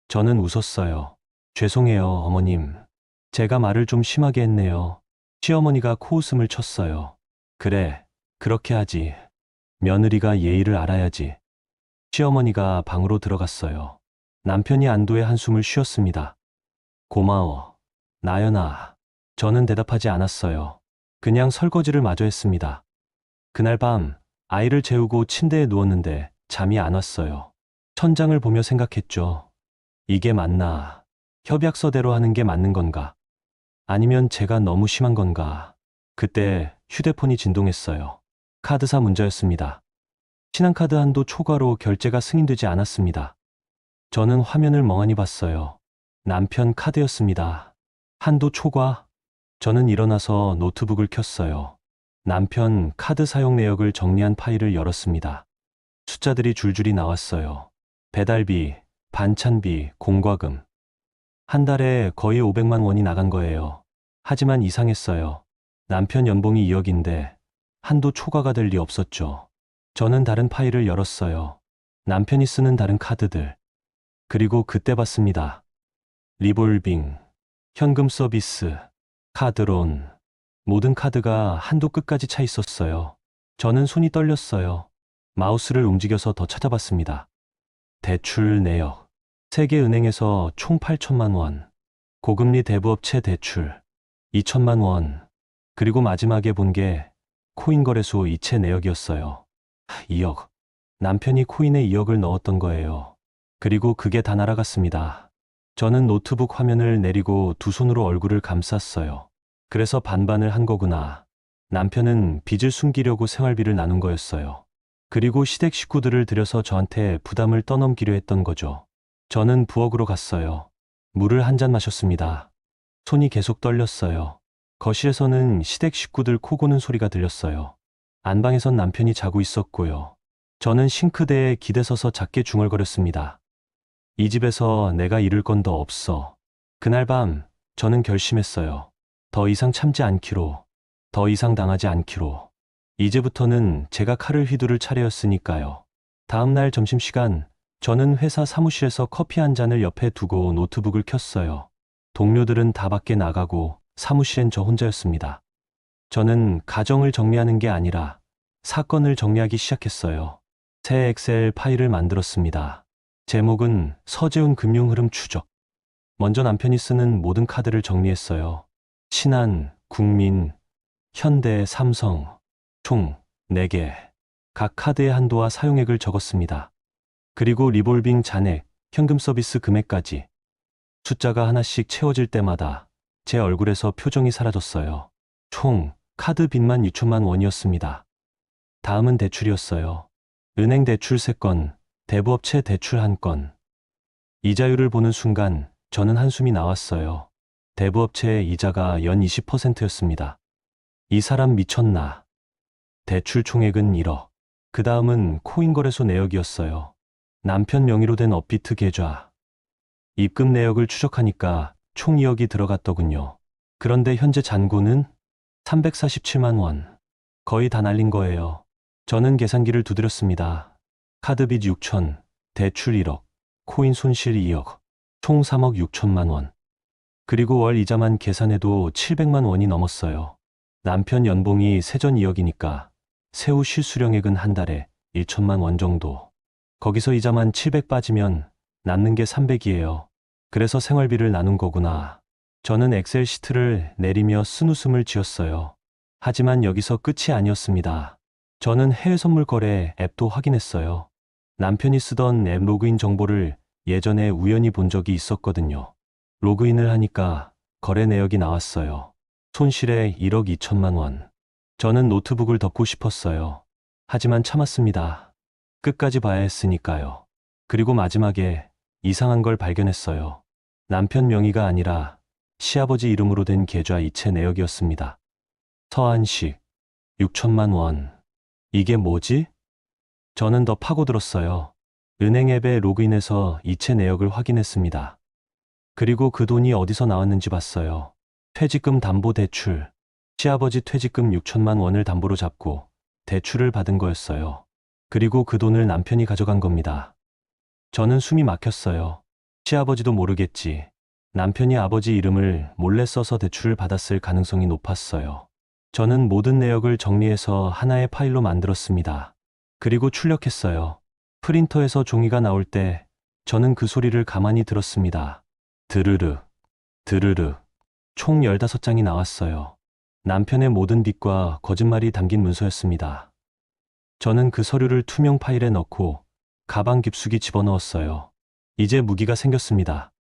저는 웃었어요. 죄송해요, 어머님. 제가 말을 좀 심하게 했네요. 시어머니가 코웃음을 쳤어요. 그래, 그렇게 하지. 며느리가 예의를 알아야지. 시어머니가 방으로 들어갔어요. 남편이 안도의 한숨을 쉬었습니다. 고마워. 나연아. 저는 대답하지 않았어요. 그냥 설거지를 마저 했습니다. 그날 밤 아이를 재우고 침대에 누웠는데 잠이 안 왔어요. 천장을 보며 생각했죠. 이게 맞나? 협약서대로 하는 게 맞는 건가? 아니면 제가 너무 심한 건가? 그때 휴대폰이 진동했어요. 카드사 문자였습니다. 신한카드 한도 초과로 결제가 승인되지 않았습니다. 저는 화면을 멍하니 봤어요. 남편 카드였습니다. 한도 초과? 저는 일어나서 노트북을 켰어요. 남편 카드 사용 내역을 정리한 파일을 열었습니다. 숫자들이 줄줄이 나왔어요. 배달비, 반찬비, 공과금. 한 달에 거의 500만 원이 나간 거예요. 하지만 이상했어요. 남편 연봉이 2억인데 한도 초과가 될 리 없었죠. 저는 다른 파일을 열었어요. 남편이 쓰는 다른 카드들. 그리고 그때 봤습니다. 리볼빙, 현금 서비스, 카드론, 모든 카드가 한도 끝까지 차 있었어요. 저는 손이 떨렸어요. 마우스를 움직여서 더 찾아봤습니다. 대출 내역. 세계은행에서 총 8천만 원. 고금리 대부업체 대출 2천만 원. 그리고 마지막에 본 게 코인 거래소 이체 내역이었어요. 2억. 남편이 코인에 2억을 넣었던 거예요. 그리고 그게 다 날아갔습니다. 저는 노트북 화면을 내리고 두 손으로 얼굴을 감쌌어요. 그래서 반반을 한 거구나. 남편은 빚을 숨기려고 생활비를 나눈 거였어요. 그리고 시댁 식구들을 들여서 저한테 부담을 떠넘기려 했던 거죠. 저는 부엌으로 갔어요. 물을 한 잔 마셨습니다. 손이 계속 떨렸어요. 거실에서는 시댁 식구들 코 고는 소리가 들렸어요. 안방에선 남편이 자고 있었고요. 저는 싱크대에 기대서서 작게 중얼거렸습니다. 이 집에서 내가 잃을 건 더 없어. 그날 밤 저는 결심했어요. 더 이상 참지 않기로. 더 이상 당하지 않기로. 이제부터는 제가 칼을 휘두를 차례였으니까요. 다음 날 점심시간 저는 회사 사무실에서 커피 한 잔을 옆에 두고 노트북을 켰어요. 동료들은 다 밖에 나가고 사무실엔 저 혼자였습니다. 저는 가정을 정리하는 게 아니라 사건을 정리하기 시작했어요. 새 엑셀 파일을 만들었습니다. 제목은 서재훈 금융흐름 추적. 먼저 남편이 쓰는 모든 카드를 정리했어요. 신한, 국민, 현대, 삼성, 총 4개. 각 카드의 한도와 사용액을 적었습니다. 그리고 리볼빙 잔액, 현금 서비스 금액까지. 숫자가 하나씩 채워질 때마다 제 얼굴에서 표정이 사라졌어요. 총 카드 빚만 6천만 원이었습니다. 다음은 대출이었어요. 은행 대출 3건, 대부업체 대출 1건. 이자율을 보는 순간 저는 한숨이 나왔어요. 대부업체의 이자가 연 20%였습니다. 이 사람 미쳤나. 대출 총액은 1억. 그 다음은 코인 거래소 내역이었어요. 남편 명의로 된 업비트 계좌. 입금 내역을 추적하니까 총 2억이 들어갔더군요. 그런데 현재 잔고는 347만 원. 거의 다 날린 거예요. 저는 계산기를 두드렸습니다. 카드빚 6천, 대출 1억, 코인 손실 2억, 총 3억 6천만 원. 그리고 월 이자만 계산해도 700만 원이 넘었어요. 남편 연봉이 세전 2억이니까 세후 실수령액은 한 달에 1천만 원 정도. 거기서 이자만 700 빠지면 남는 게 300이에요. 그래서 생활비를 나눈 거구나. 저는 엑셀 시트를 내리며 쓴웃음을 지었어요. 하지만 여기서 끝이 아니었습니다. 저는 해외 선물 거래 앱도 확인했어요. 남편이 쓰던 앱 로그인 정보를 예전에 우연히 본 적이 있었거든요. 로그인을 하니까 거래 내역이 나왔어요. 손실에 1억 2천만 원. 저는 노트북을 덮고 싶었어요. 하지만 참았습니다. 끝까지 봐야 했으니까요. 그리고 마지막에 이상한 걸 발견했어요. 남편 명의가 아니라 시아버지 이름으로 된 계좌 이체 내역이었습니다. 서한식 6천만 원. 이게 뭐지? 저는 더 파고들었어요. 은행 앱에 로그인해서 이체 내역을 확인했습니다. 그리고 그 돈이 어디서 나왔는지 봤어요. 퇴직금 담보 대출. 시아버지 퇴직금 6천만 원을 담보로 잡고 대출을 받은 거였어요. 그리고 그 돈을 남편이 가져간 겁니다. 저는 숨이 막혔어요. 시아버지도 모르겠지. 남편이 아버지 이름을 몰래 써서 대출을 받았을 가능성이 높았어요. 저는 모든 내역을 정리해서 하나의 파일로 만들었습니다. 그리고 출력했어요. 프린터에서 종이가 나올 때 저는 그 소리를 가만히 들었습니다. 드르르, 드르르. 총 15장이 나왔어요. 남편의 모든 빚과 거짓말이 담긴 문서였습니다. 저는 그 서류를 투명 파일에 넣고 가방 깊숙이 집어넣었어요. 이제 무기가 생겼습니다.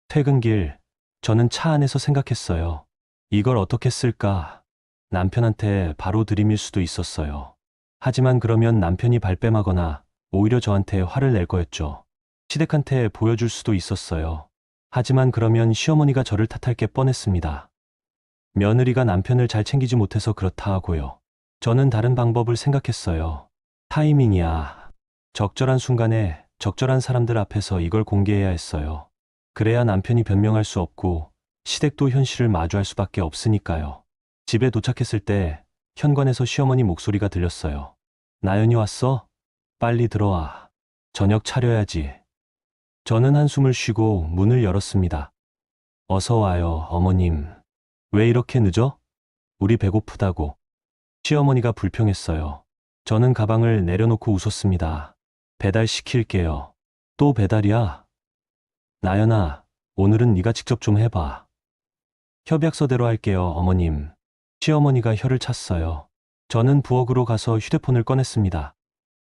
퇴근길, 저는 차 안에서 생각했어요. 이걸 어떻게 쓸까? 남편한테 바로 들이밀 수도 있었어요. 하지만 그러면 남편이 발뺌하거나 오히려 저한테 화를 낼 거였죠. 시댁한테 보여줄 수도 있었어요. 하지만 그러면 시어머니가 저를 탓할 게 뻔했습니다. 며느리가 남편을 잘 챙기지 못해서 그렇다 하고요. 저는 다른 방법을 생각했어요. 타이밍이야. 적절한 순간에 적절한 사람들 앞에서 이걸 공개해야 했어요. 그래야 남편이 변명할 수 없고 시댁도 현실을 마주할 수밖에 없으니까요. 집에 도착했을 때 현관에서 시어머니 목소리가 들렸어요. 나연이 왔어? 빨리 들어와. 저녁 차려야지. 저는 한숨을 쉬고 문을 열었습니다. 어서 와요, 어머님. 왜 이렇게 늦어? 우리 배고프다고. 시어머니가 불평했어요. 저는 가방을 내려놓고 웃었습니다. 배달시킬게요. 또 배달이야? 나연아, 오늘은 네가 직접 좀 해봐. 협약서대로 할게요, 어머님. 시어머니가 혀를 찼어요. 저는 부엌으로 가서 휴대폰을 꺼냈습니다.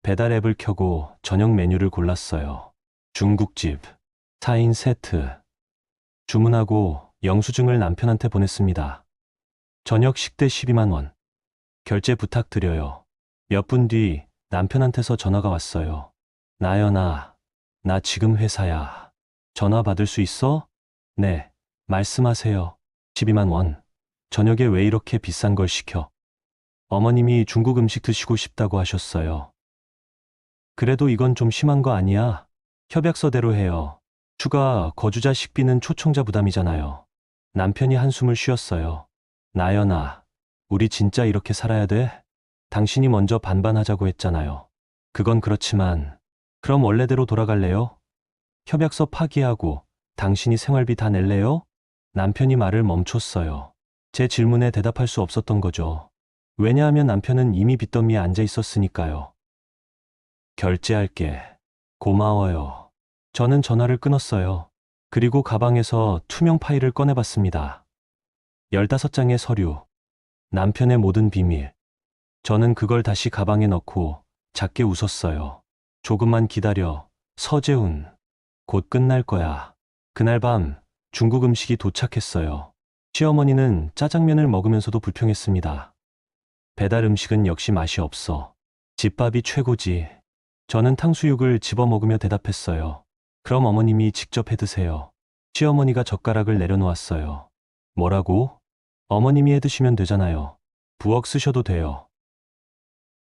배달 앱을 켜고 저녁 메뉴를 골랐어요. 중국집, 4인 세트. 주문하고 영수증을 남편한테 보냈습니다. 저녁 식대 12만 원. 결제 부탁드려요. 몇 분 뒤 남편한테서 전화가 왔어요. 나연아, 나 지금 회사야. 전화 받을 수 있어? 네, 말씀하세요. 12만 원. 저녁에 왜 이렇게 비싼 걸 시켜? 어머님이 중국 음식 드시고 싶다고 하셨어요. 그래도 이건 좀 심한 거 아니야? 협약서대로 해요. 추가 거주자 식비는 초청자 부담이잖아요. 남편이 한숨을 쉬었어요. 나연아, 우리 진짜 이렇게 살아야 돼? 당신이 먼저 반반하자고 했잖아요. 그건 그렇지만, 그럼 원래대로 돌아갈래요? 협약서 파기하고 당신이 생활비 다 낼래요? 남편이 말을 멈췄어요. 제 질문에 대답할 수 없었던 거죠. 왜냐하면 남편은 이미 빚더미에 앉아 있었으니까요. 결제할게. 고마워요. 저는 전화를 끊었어요. 그리고 가방에서 투명 파일을 꺼내봤습니다. 15장의 서류. 남편의 모든 비밀. 저는 그걸 다시 가방에 넣고 작게 웃었어요. 조금만 기다려. 서재훈. 곧 끝날 거야. 그날 밤 중국 음식이 도착했어요. 시어머니는 짜장면을 먹으면서도 불평했습니다. 배달 음식은 역시 맛이 없어. 집밥이 최고지. 저는 탕수육을 집어 먹으며 대답했어요. 그럼 어머님이 직접 해 드세요. 시어머니가 젓가락을 내려놓았어요. 뭐라고? 어머님이 해 드시면 되잖아요. 부엌 쓰셔도 돼요.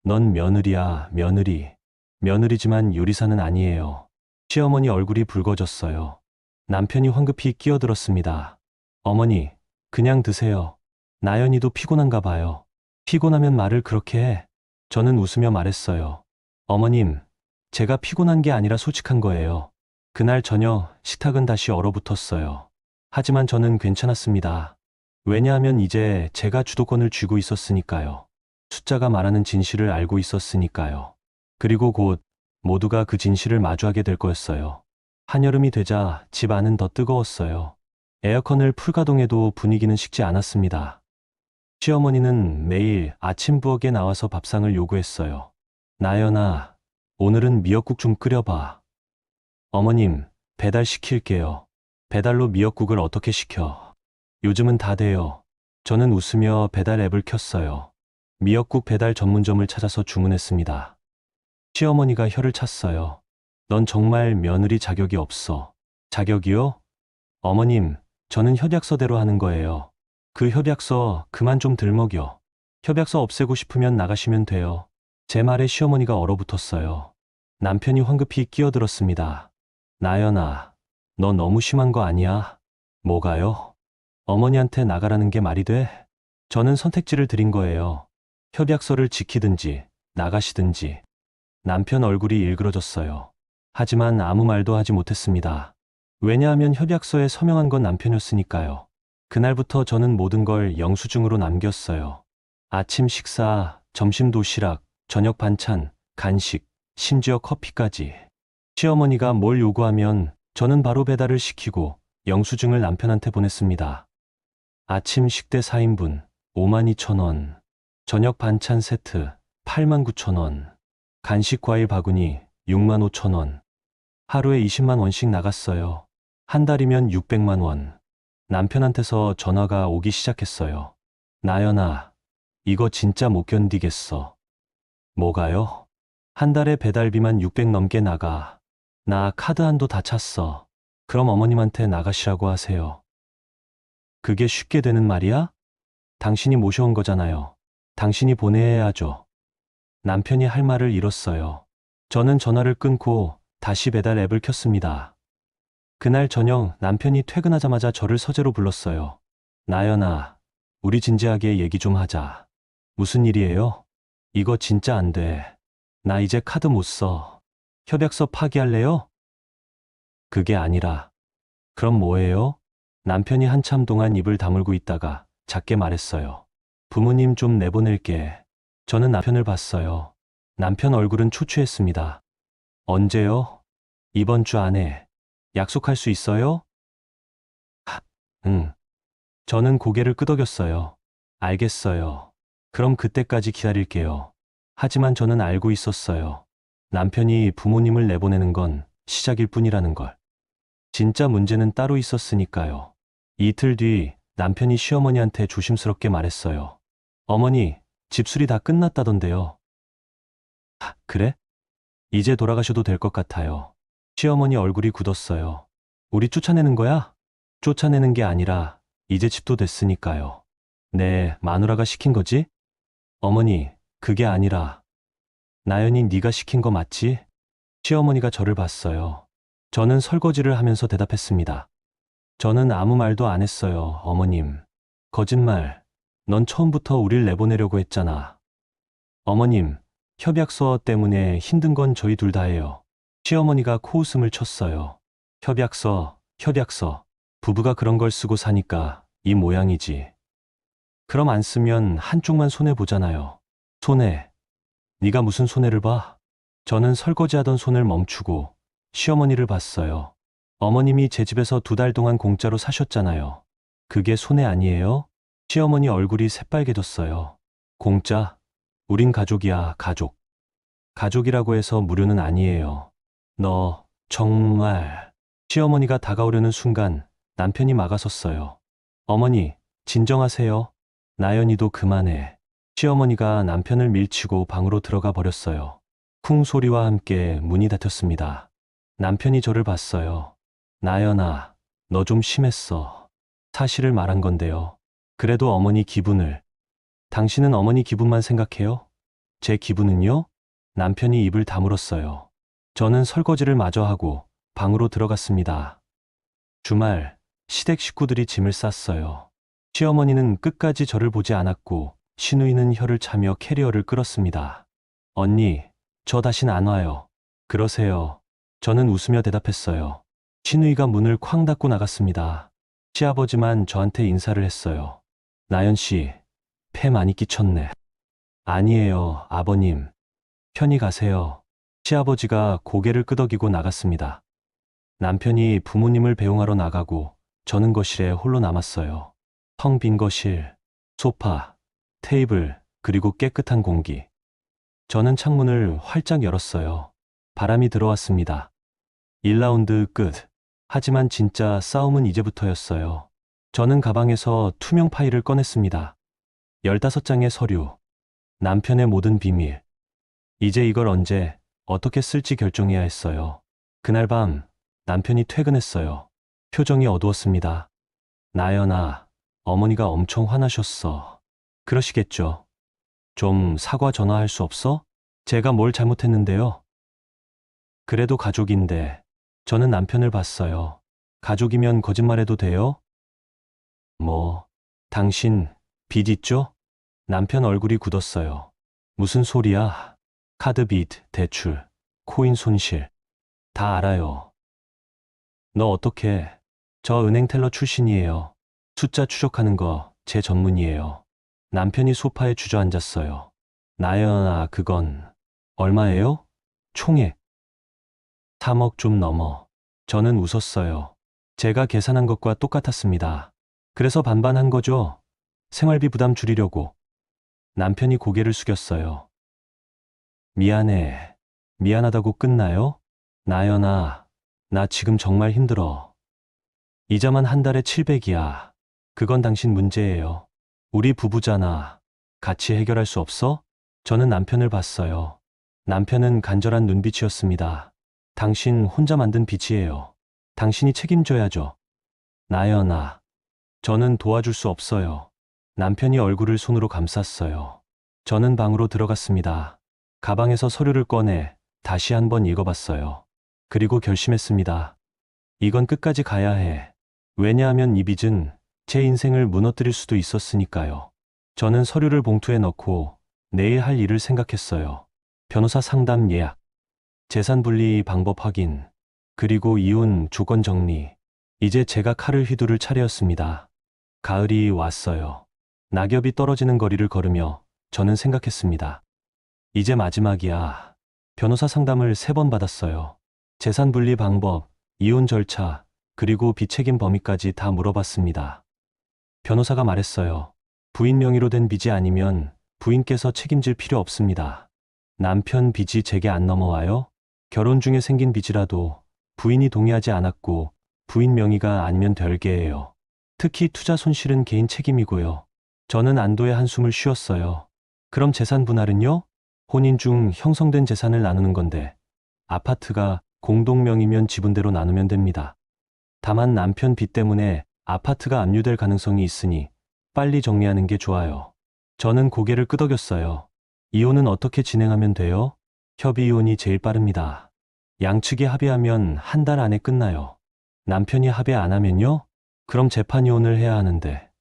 넌 며느리야, 며느리. 며느리지만 요리사는 아니에요. 시어머니 얼굴이 붉어졌어요. 남편이 황급히 끼어들었습니다. 어머니, 그냥 드세요. 나연이도 피곤한가 봐요. 피곤하면 말을 그렇게 해. 저는 웃으며 말했어요. 어머님, 제가 피곤한 게 아니라 솔직한 거예요. 그날 저녁 식탁은 다시 얼어붙었어요. 하지만 저는 괜찮았습니다. 왜냐하면 이제 제가 주도권을 쥐고 있었으니까요. 숫자가 말하는 진실을 알고 있었으니까요. 그리고 곧 모두가 그 진실을 마주하게 될 거였어요. 한여름이 되자 집 안은 더 뜨거웠어요. 에어컨을 풀가동해도 분위기는 식지 않았습니다. 시어머니는 매일 아침 부엌에 나와서 밥상을 요구했어요. 나연아, 오늘은 미역국 좀 끓여봐. 어머님, 배달시킬게요. 배달로 미역국을 어떻게 시켜? 요즘은 다 돼요. 저는 웃으며 배달 앱을 켰어요. 미역국 배달 전문점을 찾아서 주문했습니다. 시어머니가 혀를 찼어요. 넌 정말 며느리 자격이 없어. 자격이요? 어머님, 저는 협약서대로 하는 거예요. 그 협약서 그만 좀 들먹여. 협약서 없애고 싶으면 나가시면 돼요. 제 말에 시어머니가 얼어붙었어요. 남편이 황급히 끼어들었습니다. 나연아, 너 너무 심한 거 아니야? 뭐가요? 어머니한테 나가라는 게 말이 돼? 저는 선택지를 드린 거예요. 협약서를 지키든지 나가시든지. 남편 얼굴이 일그러졌어요. 하지만 아무 말도 하지 못했습니다. 왜냐하면 협약서에 서명한 건 남편이었으니까요. 그날부터 저는 모든 걸 영수증으로 남겼어요. 아침 식사, 점심 도시락, 저녁 반찬, 간식, 심지어 커피까지. 시어머니가 뭘 요구하면 저는 바로 배달을 시키고 영수증을 남편한테 보냈습니다. 아침 식대 4인분, 52,000원. 저녁 반찬 세트, 89,000원. 간식 과일 바구니, 65,000원. 하루에 20만 원씩 나갔어요. 한 달이면 600만 원. 남편한테서 전화가 오기 시작했어요. 나연아, 이거 진짜 못 견디겠어. 뭐가요? 한 달에 배달비만 600 넘게 나가. 나 카드 한도 다 찼어. 그럼 어머님한테 나가시라고 하세요. 그게 쉽게 되는 말이야? 당신이 모셔온 거잖아요. 당신이 보내야 하죠. 남편이 할 말을 잃었어요. 저는 전화를 끊고 다시 배달 앱을 켰습니다. 그날 저녁 남편이 퇴근하자마자 저를 서재로 불렀어요. 나연아, 우리 진지하게 얘기 좀 하자. 무슨 일이에요? 이거 진짜 안 돼. 나 이제 카드 못 써. 협약서 파기할래요? 그게 아니라. 그럼 뭐예요? 남편이 한참 동안 입을 다물고 있다가 작게 말했어요. 부모님 좀 내보낼게. 저는 남편을 봤어요. 남편 얼굴은 초췌했습니다. 언제요? 이번 주 안에. 약속할 수 있어요? 응. 저는 고개를 끄덕였어요. 알겠어요. 그럼 그때까지 기다릴게요. 하지만 저는 알고 있었어요. 남편이 부모님을 내보내는 건 시작일 뿐이라는 걸. 진짜 문제는 따로 있었으니까요. 이틀 뒤 남편이 시어머니한테 조심스럽게 말했어요. 어머니, 집수리 다 끝났다던데요. 그래? 이제 돌아가셔도 될 것 같아요. 시어머니 얼굴이 굳었어요. 우리 쫓아내는 거야? 쫓아내는 게 아니라 이제 집도 됐으니까요. 네, 마누라가 시킨 거지? 어머니, 그게 아니라 나연이 네가 시킨 거 맞지? 시어머니가 저를 봤어요. 저는 설거지를 하면서 대답했습니다. 저는 아무 말도 안 했어요, 어머님. 거짓말. 넌 처음부터 우릴 내보내려고 했잖아. 어머님, 협약서 때문에 힘든 건 저희 둘 다예요. 시어머니가 코웃음을 쳤어요. 협약서. 부부가 그런 걸 쓰고 사니까 이 모양이지. 그럼 안 쓰면 한쪽만 손해보잖아요. 손해. 네가 무슨 손해를 봐? 저는 설거지하던 손을 멈추고 시어머니를 봤어요. 어머님이 제 집에서 2달 동안 공짜로 사셨잖아요. 그게 손해 아니에요? 시어머니 얼굴이 새빨개졌어요. 공짜? 우린 가족이야, 가족. 가족이라고 해서 무료는 아니에요. 너, 정말. 시어머니가 다가오려는 순간 남편이 막아섰어요. 어머니, 진정하세요. 나연이도 그만해. 시어머니가 남편을 밀치고 방으로 들어가 버렸어요. 쿵 소리와 함께 문이 닫혔습니다. 남편이 저를 봤어요. 나연아, 너 좀 심했어. 사실을 말한 건데요. 그래도 어머니 기분을. 당신은 어머니 기분만 생각해요? 제 기분은요? 남편이 입을 다물었어요. 저는 설거지를 마저 하고 방으로 들어갔습니다. 주말, 시댁 식구들이 짐을 쌌어요. 시어머니는 끝까지 저를 보지 않았고 시누이는 혀를 차며 캐리어를 끌었습니다. 언니, 저 다신 안 와요. 그러세요. 저는 웃으며 대답했어요. 시누이가 문을 쾅 닫고 나갔습니다. 시아버지만 저한테 인사를 했어요. 나연 씨, 폐 많이 끼쳤네. 아니에요, 아버님. 편히 가세요. 시아버지가 고개를 끄덕이고 나갔습니다. 남편이 부모님을 배웅하러 나가고 저는 거실에 홀로 남았어요. 텅 빈 거실, 소파, 테이블, 그리고 깨끗한 공기. 저는 창문을 활짝 열었어요. 바람이 들어왔습니다. 1라운드 끝. 하지만 진짜 싸움은 이제부터였어요. 저는 가방에서 투명 파일을 꺼냈습니다. 15장의 서류. 남편의 모든 비밀. 이제 이걸 언제, 어떻게 쓸지 결정해야 했어요. 그날 밤, 남편이 퇴근했어요. 표정이 어두웠습니다. 나연아, 어머니가 엄청 화나셨어. 그러시겠죠. 좀 사과 전화할 수 없어? 제가 뭘 잘못했는데요? 그래도 가족인데, 저는 남편을 봤어요. 가족이면 거짓말해도 돼요? 뭐, 당신, 빚 있죠? 남편 얼굴이 굳었어요. 무슨 소리야? 카드 빚, 대출, 코인 손실. 다 알아요. 너 어떻게? 저 은행 텔러 출신이에요. 숫자 추적하는 거 제 전문이에요. 남편이 소파에 주저앉았어요. 나연아, 그건 얼마예요? 총액 3억 좀 넘어. 저는 웃었어요. 제가 계산한 것과 똑같았습니다. 그래서 반반한 거죠. 생활비 부담 줄이려고. 남편이 고개를 숙였어요. 미안해. 미안하다고 끝나요? 나연아, 나 지금 정말 힘들어. 이자만 한 달에 700이야. 그건 당신 문제예요. 우리 부부잖아. 같이 해결할 수 없어? 저는 남편을 봤어요. 남편은 간절한 눈빛이었습니다. 당신 혼자 만든 빚이에요. 당신이 책임져야죠. 나연아, 저는 도와줄 수 없어요. 남편이 얼굴을 손으로 감쌌어요. 저는 방으로 들어갔습니다. 가방에서 서류를 꺼내 다시 한번 읽어봤어요. 그리고 결심했습니다. 이건 끝까지 가야 해. 왜냐하면 이 빚은 제 인생을 무너뜨릴 수도 있었으니까요. 저는 서류를 봉투에 넣고 내일 할 일을 생각했어요. 변호사 상담 예약, 재산 분리 방법 확인, 그리고 이혼 조건 정리. 이제 제가 칼을 휘두를 차례였습니다. 가을이 왔어요. 낙엽이 떨어지는 거리를 걸으며 저는 생각했습니다. 이제 마지막이야. 변호사 상담을 3번 받았어요. 재산 분리 방법, 이혼 절차, 그리고 비책임 범위까지 다 물어봤습니다. 변호사가 말했어요. 부인 명의로 된 빚이 아니면 부인께서 책임질 필요 없습니다. 남편 빚이 제게 안 넘어와요? 결혼 중에 생긴 빚이라도 부인이 동의하지 않았고 부인 명의가 아니면 될 게예요. 특히 투자 손실은 개인 책임이고요. 저는 안도의 한숨을 쉬었어요. 그럼 재산 분할은요? 혼인 중 형성된 재산을 나누는 건데 아파트가 공동 명의면 지분대로 나누면 됩니다. 다만 남편 빚 때문에 아파트가 압류될 가능성이 있으니 빨리 정리하는 게 좋아요. 저는 고개를 끄덕였어요. 이혼은 어떻게 진행하면 돼요? 협의 이혼이 제일 빠릅니다. 양측이 합의하면 1달 안에 끝나요. 남편이 합의 안 하면요? 그럼 재판 이혼을 해야 하는데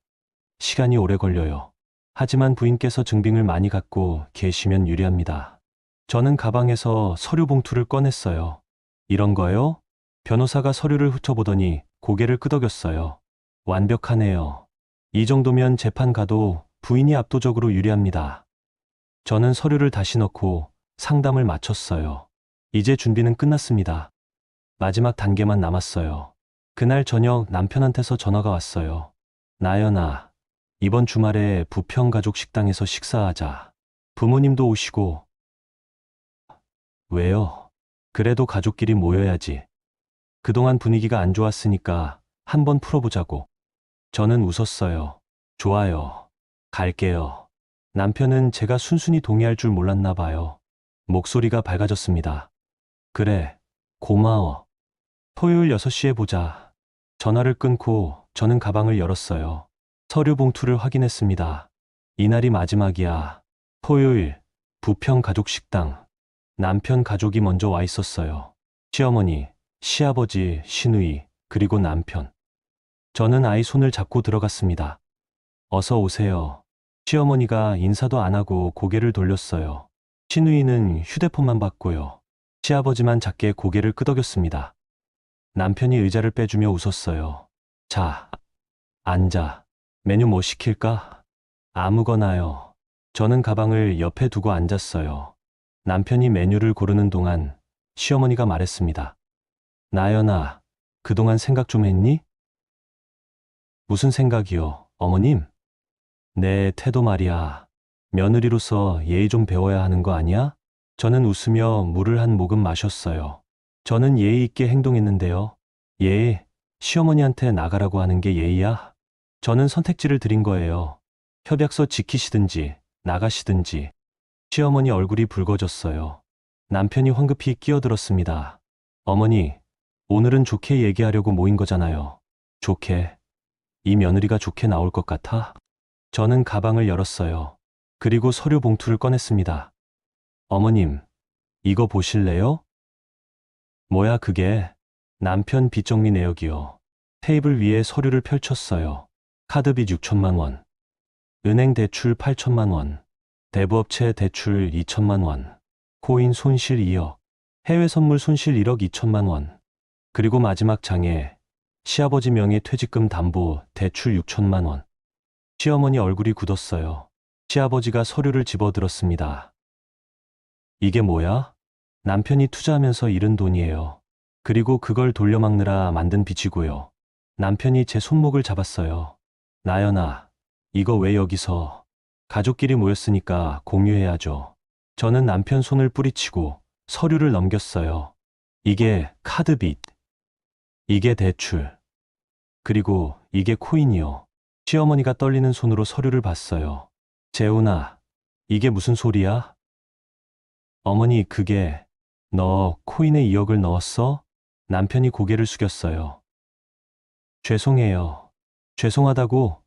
시간이 오래 걸려요. 하지만 부인께서 증빙을 많이 갖고 계시면 유리합니다. 저는 가방에서 서류 봉투를 꺼냈어요. 이런 거요? 변호사가 서류를 훑어보더니 고개를 끄덕였어요. 완벽하네요. 이 정도면 재판 가도 부인이 압도적으로 유리합니다. 저는 서류를 다시 넣고 상담을 마쳤어요. 이제 준비는 끝났습니다. 마지막 단계만 남았어요. 그날 저녁 남편한테서 전화가 왔어요. 나연아, 이번 주말에 부평가족 식당에서 식사하자. 부모님도 오시고. 왜요? 그래도 가족끼리 모여야지. 그동안 분위기가 안 좋았으니까 한번 풀어보자고. 저는 웃었어요. 좋아요. 갈게요. 남편은 제가 순순히 동의할 줄 몰랐나 봐요. 목소리가 밝아졌습니다. 그래, 고마워. 토요일 6시에 보자. 전화를 끊고 저는 가방을 열었어요. 서류 봉투를 확인했습니다. 이날이 마지막이야. 토요일, 부평 가족 식당. 남편 가족이 먼저 와 있었어요. 시어머니, 시아버지, 시누이, 그리고 남편. 저는 아이 손을 잡고 들어갔습니다. 어서 오세요. 시어머니가 인사도 안 하고 고개를 돌렸어요. 시누이는 휴대폰만 봤고요. 시아버지만 작게 고개를 끄덕였습니다. 남편이 의자를 빼주며 웃었어요. 자, 앉아. 메뉴 뭐 시킬까? 아무거나요. 저는 가방을 옆에 두고 앉았어요. 남편이 메뉴를 고르는 동안 시어머니가 말했습니다. 나연아, 그동안 생각 좀 했니? 무슨 생각이요, 어머님? 내 태도 말이야. 며느리로서 예의 좀 배워야 하는 거 아니야? 저는 웃으며 물을 한 모금 마셨어요. 저는 예의 있게 행동했는데요. 예의, 시어머니한테 나가라고 하는 게 예의야? 저는 선택지를 드린 거예요. 협약서 지키시든지 나가시든지. 시어머니 얼굴이 붉어졌어요. 남편이 황급히 끼어들었습니다. 어머니, 오늘은 좋게 얘기하려고 모인 거잖아요. 좋게? 이 며느리가 좋게 나올 것 같아? 저는 가방을 열었어요. 그리고 서류 봉투를 꺼냈습니다. 어머님, 이거 보실래요? 뭐야 그게? 남편 빚 정리 내역이요. 테이블 위에 서류를 펼쳤어요. 카드빚 6천만 원. 은행 대출 8천만 원. 대부업체 대출 2천만 원. 코인 손실 2억. 해외 선물 손실 1억 2천만 원. 그리고 마지막 장에 시아버지 명의 퇴직금 담보 대출 6천만 원. 시어머니 얼굴이 굳었어요. 시아버지가 서류를 집어들었습니다. 이게 뭐야? 남편이 투자하면서 잃은 돈이에요. 그리고 그걸 돌려막느라 만든 빚이고요. 남편이 제 손목을 잡았어요. 나연아, 이거 왜 여기서? 가족끼리 모였으니까 공유해야죠. 저는 남편 손을 뿌리치고 서류를 넘겼어요. 이게 카드빚. 이게 대출. 그리고 이게 코인이요. 시어머니가 떨리는 손으로 서류를 봤어요. 재훈아, 이게 무슨 소리야? 어머니, 그게 너 코인에 2억을 넣었어? 남편이 고개를 숙였어요. 죄송해요. 죄송하다고?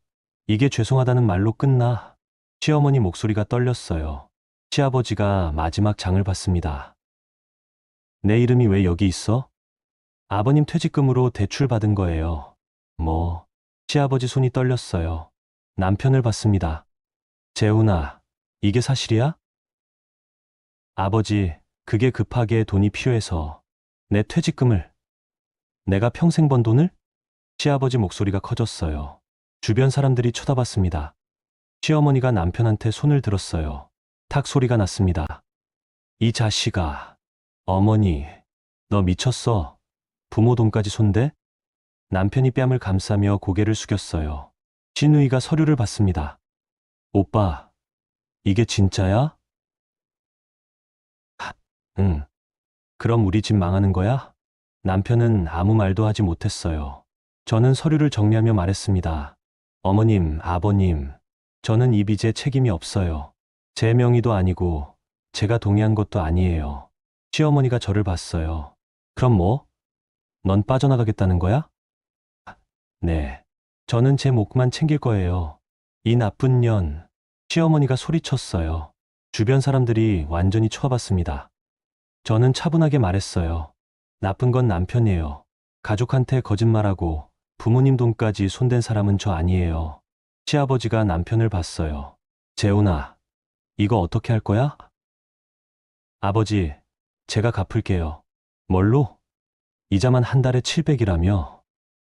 이게 죄송하다는 말로 끝나? 시어머니 목소리가 떨렸어요. 시아버지가 마지막 장을 봤습니다. 내 이름이 왜 여기 있어? 아버님 퇴직금으로 대출 받은 거예요. 뭐? 시아버지 손이 떨렸어요. 남편을 봤습니다. 재훈아, 이게 사실이야? 아버지, 그게 급하게 돈이 필요해서. 내 퇴직금을. 내가 평생 번 돈을? 시아버지 목소리가 커졌어요. 주변 사람들이 쳐다봤습니다. 시어머니가 남편한테 손을 들었어요. 탁 소리가 났습니다. 이 자식아. 어머니, 너 미쳤어? 부모 돈까지 손대? 남편이 뺨을 감싸며 고개를 숙였어요. 신우이가 서류를 받습니다. 오빠, 이게 진짜야? 응. 그럼 우리 집 망하는 거야? 남편은 아무 말도 하지 못했어요. 저는 서류를 정리하며 말했습니다. 어머님, 아버님, 저는 이 빚에 책임이 없어요. 제 명의도 아니고 제가 동의한 것도 아니에요. 시어머니가 저를 봤어요. 그럼 뭐? 넌 빠져나가겠다는 거야? 네. 저는 제 몫만 챙길 거예요. 이 나쁜 년. 시어머니가 소리쳤어요. 주변 사람들이 완전히 쳐봤습니다. 저는 차분하게 말했어요. 나쁜 건 남편이에요. 가족한테 거짓말하고 부모님 돈까지 손댄 사람은 저 아니에요. 시아버지가 남편을 봤어요. 재훈아, 이거 어떻게 할 거야? 아버지, 제가 갚을게요. 뭘로? 이자만 한 달에 700이라며?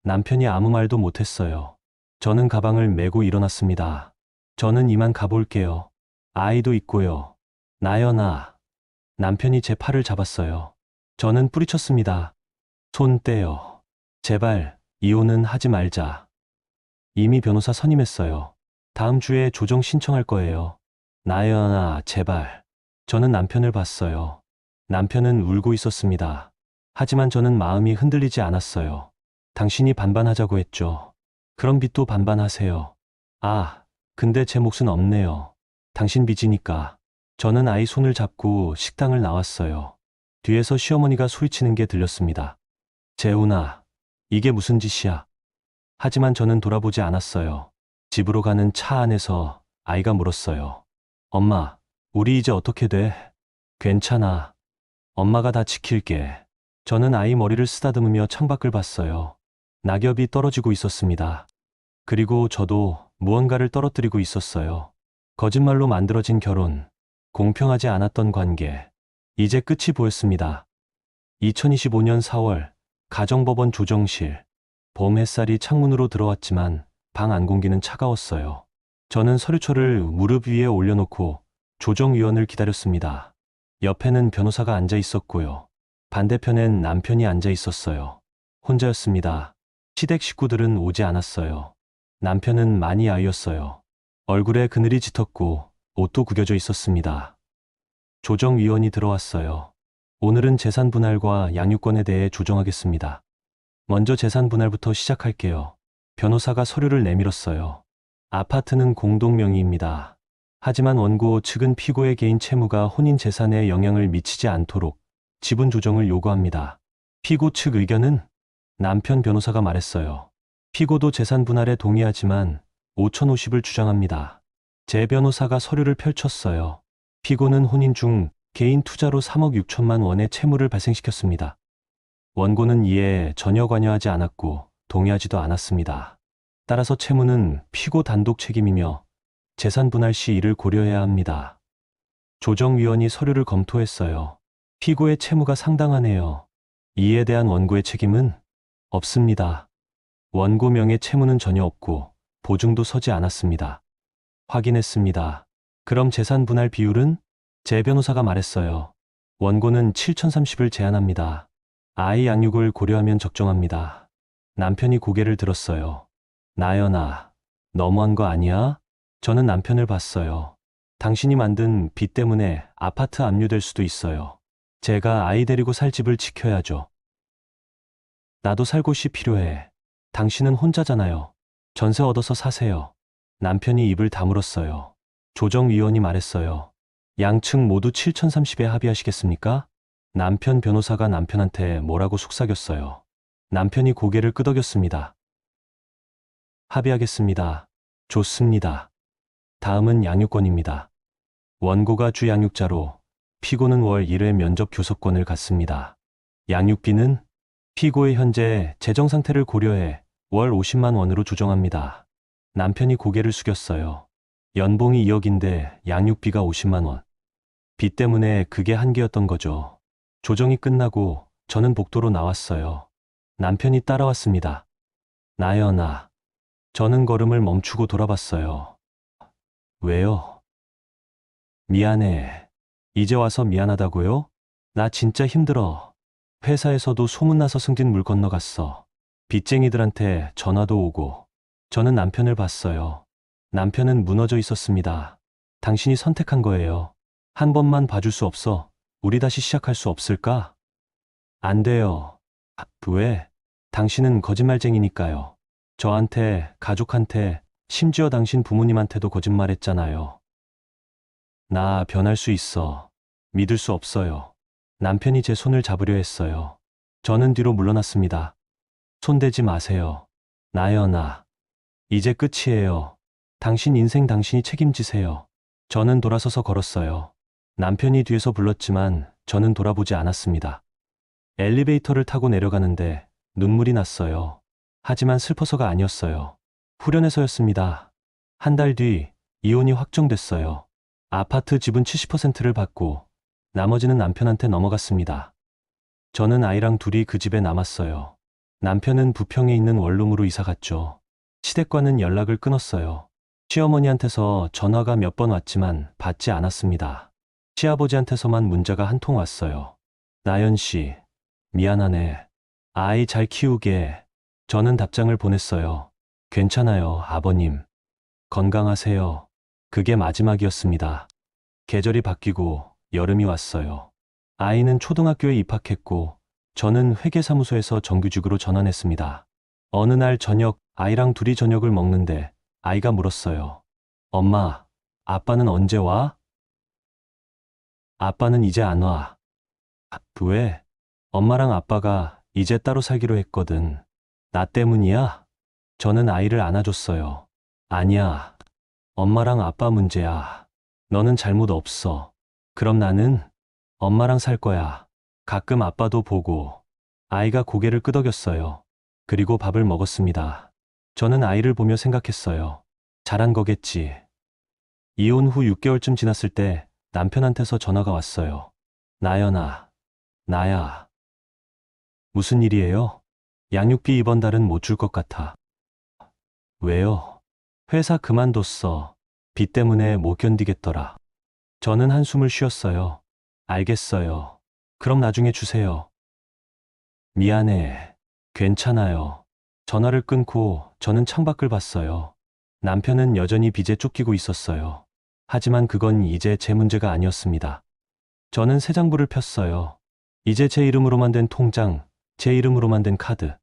남편이 아무 말도 못했어요. 저는 가방을 메고 일어났습니다. 저는 이만 가볼게요. 아이도 있고요. 나연아. 남편이 제 팔을 잡았어요. 저는 뿌리쳤습니다. 손 떼요. 제발, 이혼은 하지 말자. 이미 변호사 선임했어요. 다음 주에 조정 신청할 거예요. 나연아, 제발. 저는 남편을 봤어요. 남편은 울고 있었습니다. 하지만 저는 마음이 흔들리지 않았어요. 당신이 반반하자고 했죠. 그럼 빚도 반반하세요. 아, 근데 제 몫은 없네요. 당신 빚이니까. 저는 아이 손을 잡고 식당을 나왔어요. 뒤에서 시어머니가 소리치는 게 들렸습니다. 재훈아, 이게 무슨 짓이야? 하지만 저는 돌아보지 않았어요. 집으로 가는 차 안에서 아이가 물었어요. 엄마, 우리 이제 어떻게 돼? 괜찮아. 엄마가 다 지킬게. 저는 아이 머리를 쓰다듬으며 창밖을 봤어요. 낙엽이 떨어지고 있었습니다. 그리고 저도 무언가를 떨어뜨리고 있었어요. 거짓말로 만들어진 결혼, 공평하지 않았던 관계, 이제 끝이 보였습니다. 2025년 4월, 가정법원 조정실. 봄 햇살이 창문으로 들어왔지만 방 안 공기는 차가웠어요. 저는 서류초를 무릎 위에 올려놓고 조정위원을 기다렸습니다. 옆에는 변호사가 앉아 있었고요. 반대편엔 남편이 앉아 있었어요. 혼자였습니다. 시댁 식구들은 오지 않았어요. 남편은 많이 아이었어요. 얼굴에 그늘이 짙었고 옷도 구겨져 있었습니다. 조정위원이 들어왔어요. 오늘은 재산 분할과 양육권에 대해 조정하겠습니다. 먼저 재산 분할부터 시작할게요. 변호사가 서류를 내밀었어요. 아파트는 공동명의입니다. 하지만 원고 측은 피고의 개인 채무가 혼인 재산에 영향을 미치지 않도록 지분 조정을 요구합니다. 피고 측 의견은? 남편 변호사가 말했어요. 피고도 재산 분할에 동의하지만 5,050을 주장합니다. 제 변호사가 서류를 펼쳤어요. 피고는 혼인 중 개인 투자로 3억 6천만 원의 채무를 발생시켰습니다. 원고는 이에 전혀 관여하지 않았고 동의하지도 않았습니다. 따라서 채무는 피고 단독 책임이며 재산 분할 시 이를 고려해야 합니다. 조정위원이 서류를 검토했어요. 피고의 채무가 상당하네요. 이에 대한 원고의 책임은 없습니다. 원고 명의 채무는 전혀 없고 보증도 서지 않았습니다. 확인했습니다. 그럼 재산 분할 비율은? 제 변호사가 말했어요. 원고는 7,030을 제한합니다. 아이 양육을 고려하면 적정합니다. 남편이 고개를 들었어요. 나연아, 너무한 거 아니야? 저는 남편을 봤어요. 당신이 만든 빚 때문에 아파트 압류될 수도 있어요. 제가 아이 데리고 살 집을 지켜야죠. 나도 살 곳이 필요해. 당신은 혼자잖아요. 전세 얻어서 사세요. 남편이 입을 다물었어요. 조정위원이 말했어요. 양측 모두 7,030에 합의하시겠습니까? 남편 변호사가 남편한테 뭐라고 속삭였어요. 남편이 고개를 끄덕였습니다. 합의하겠습니다. 좋습니다. 다음은 양육권입니다. 원고가 주 양육자로 피고는 월 1회 면접 교섭권을 갖습니다. 양육비는 피고의 현재 재정 상태를 고려해 월 50만 원으로 조정합니다. 남편이 고개를 숙였어요. 연봉이 2억인데 양육비가 50만 원. 빚 때문에 그게 한계였던 거죠. 조정이 끝나고 저는 복도로 나왔어요. 남편이 따라왔습니다. 나연아. 저는 걸음을 멈추고 돌아봤어요. 왜요? 미안해. 이제 와서 미안하다고요? 나 진짜 힘들어. 회사에서도 소문나서 승진 물 건너갔어. 빚쟁이들한테 전화도 오고. 저는 남편을 봤어요. 남편은 무너져 있었습니다. 당신이 선택한 거예요. 한 번만 봐줄 수 없어. 우리 다시 시작할 수 없을까? 안 돼요. 왜? 당신은 거짓말쟁이니까요. 저한테, 가족한테, 심지어 당신 부모님한테도 거짓말했잖아요. 나 변할 수 있어. 믿을 수 없어요. 남편이 제 손을 잡으려 했어요. 저는 뒤로 물러났습니다. 손대지 마세요. 나연아. 이제 끝이에요. 당신 인생 당신이 책임지세요. 저는 돌아서서 걸었어요. 남편이 뒤에서 불렀지만 저는 돌아보지 않았습니다. 엘리베이터를 타고 내려가는데 눈물이 났어요. 하지만 슬퍼서가 아니었어요. 후련해서였습니다. 한 달 뒤 이혼이 확정됐어요. 아파트 지분 70%를 받고 나머지는 남편한테 넘어갔습니다. 저는 아이랑 둘이 그 집에 남았어요. 남편은 부평에 있는 원룸으로 이사 갔죠. 시댁과는 연락을 끊었어요. 시어머니한테서 전화가 몇 번 왔지만 받지 않았습니다. 시아버지한테서만 문자가 한 통 왔어요. 나연 씨, 미안하네. 아이 잘 키우게. 저는 답장을 보냈어요. 괜찮아요, 아버님. 건강하세요. 그게 마지막이었습니다. 계절이 바뀌고 여름이 왔어요. 아이는 초등학교에 입학했고 저는 회계사무소에서 정규직으로 전환했습니다. 어느 날 저녁 아이랑 둘이 저녁을 먹는데 아이가 물었어요. 엄마, 아빠는 언제 와? 아빠는 이제 안 와. 왜? 엄마랑 아빠가 이제 따로 살기로 했거든. 나 때문이야? 저는 아이를 안아줬어요. 아니야. 엄마랑 아빠 문제야. 너는 잘못 없어. 그럼 나는 엄마랑 살 거야. 가끔 아빠도 보고. 아이가 고개를 끄덕였어요. 그리고 밥을 먹었습니다. 저는 아이를 보며 생각했어요. 잘한 거겠지. 이혼 후 6개월쯤 지났을 때 남편한테서 전화가 왔어요. 나연아, 나야. 무슨 일이에요? 양육비 이번 달은 못 줄 것 같아. 왜요? 회사 그만뒀어. 빚 때문에 못 견디겠더라. 저는 한숨을 쉬었어요. 알겠어요. 그럼 나중에 주세요. 미안해. 괜찮아요. 전화를 끊고 저는 창밖을 봤어요. 남편은 여전히 빚에 쫓기고 있었어요. 하지만 그건 이제 제 문제가 아니었습니다. 저는 새 장부를 폈어요. 이제 제 이름으로만 된 통장, 제 이름으로만 된 카드.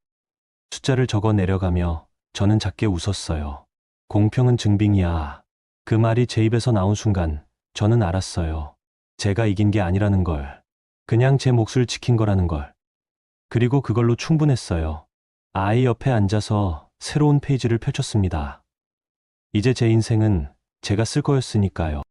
숫자를 적어 내려가며 저는 작게 웃었어요. 공평은 증빙이야. 그 말이 제 입에서 나온 순간 저는 알았어요. 제가 이긴 게 아니라는 걸. 그냥 제 몫을 지킨 거라는 걸. 그리고 그걸로 충분했어요. 아이 옆에 앉아서 새로운 페이지를 펼쳤습니다. 이제 제 인생은 제가 쓸 거였으니까요.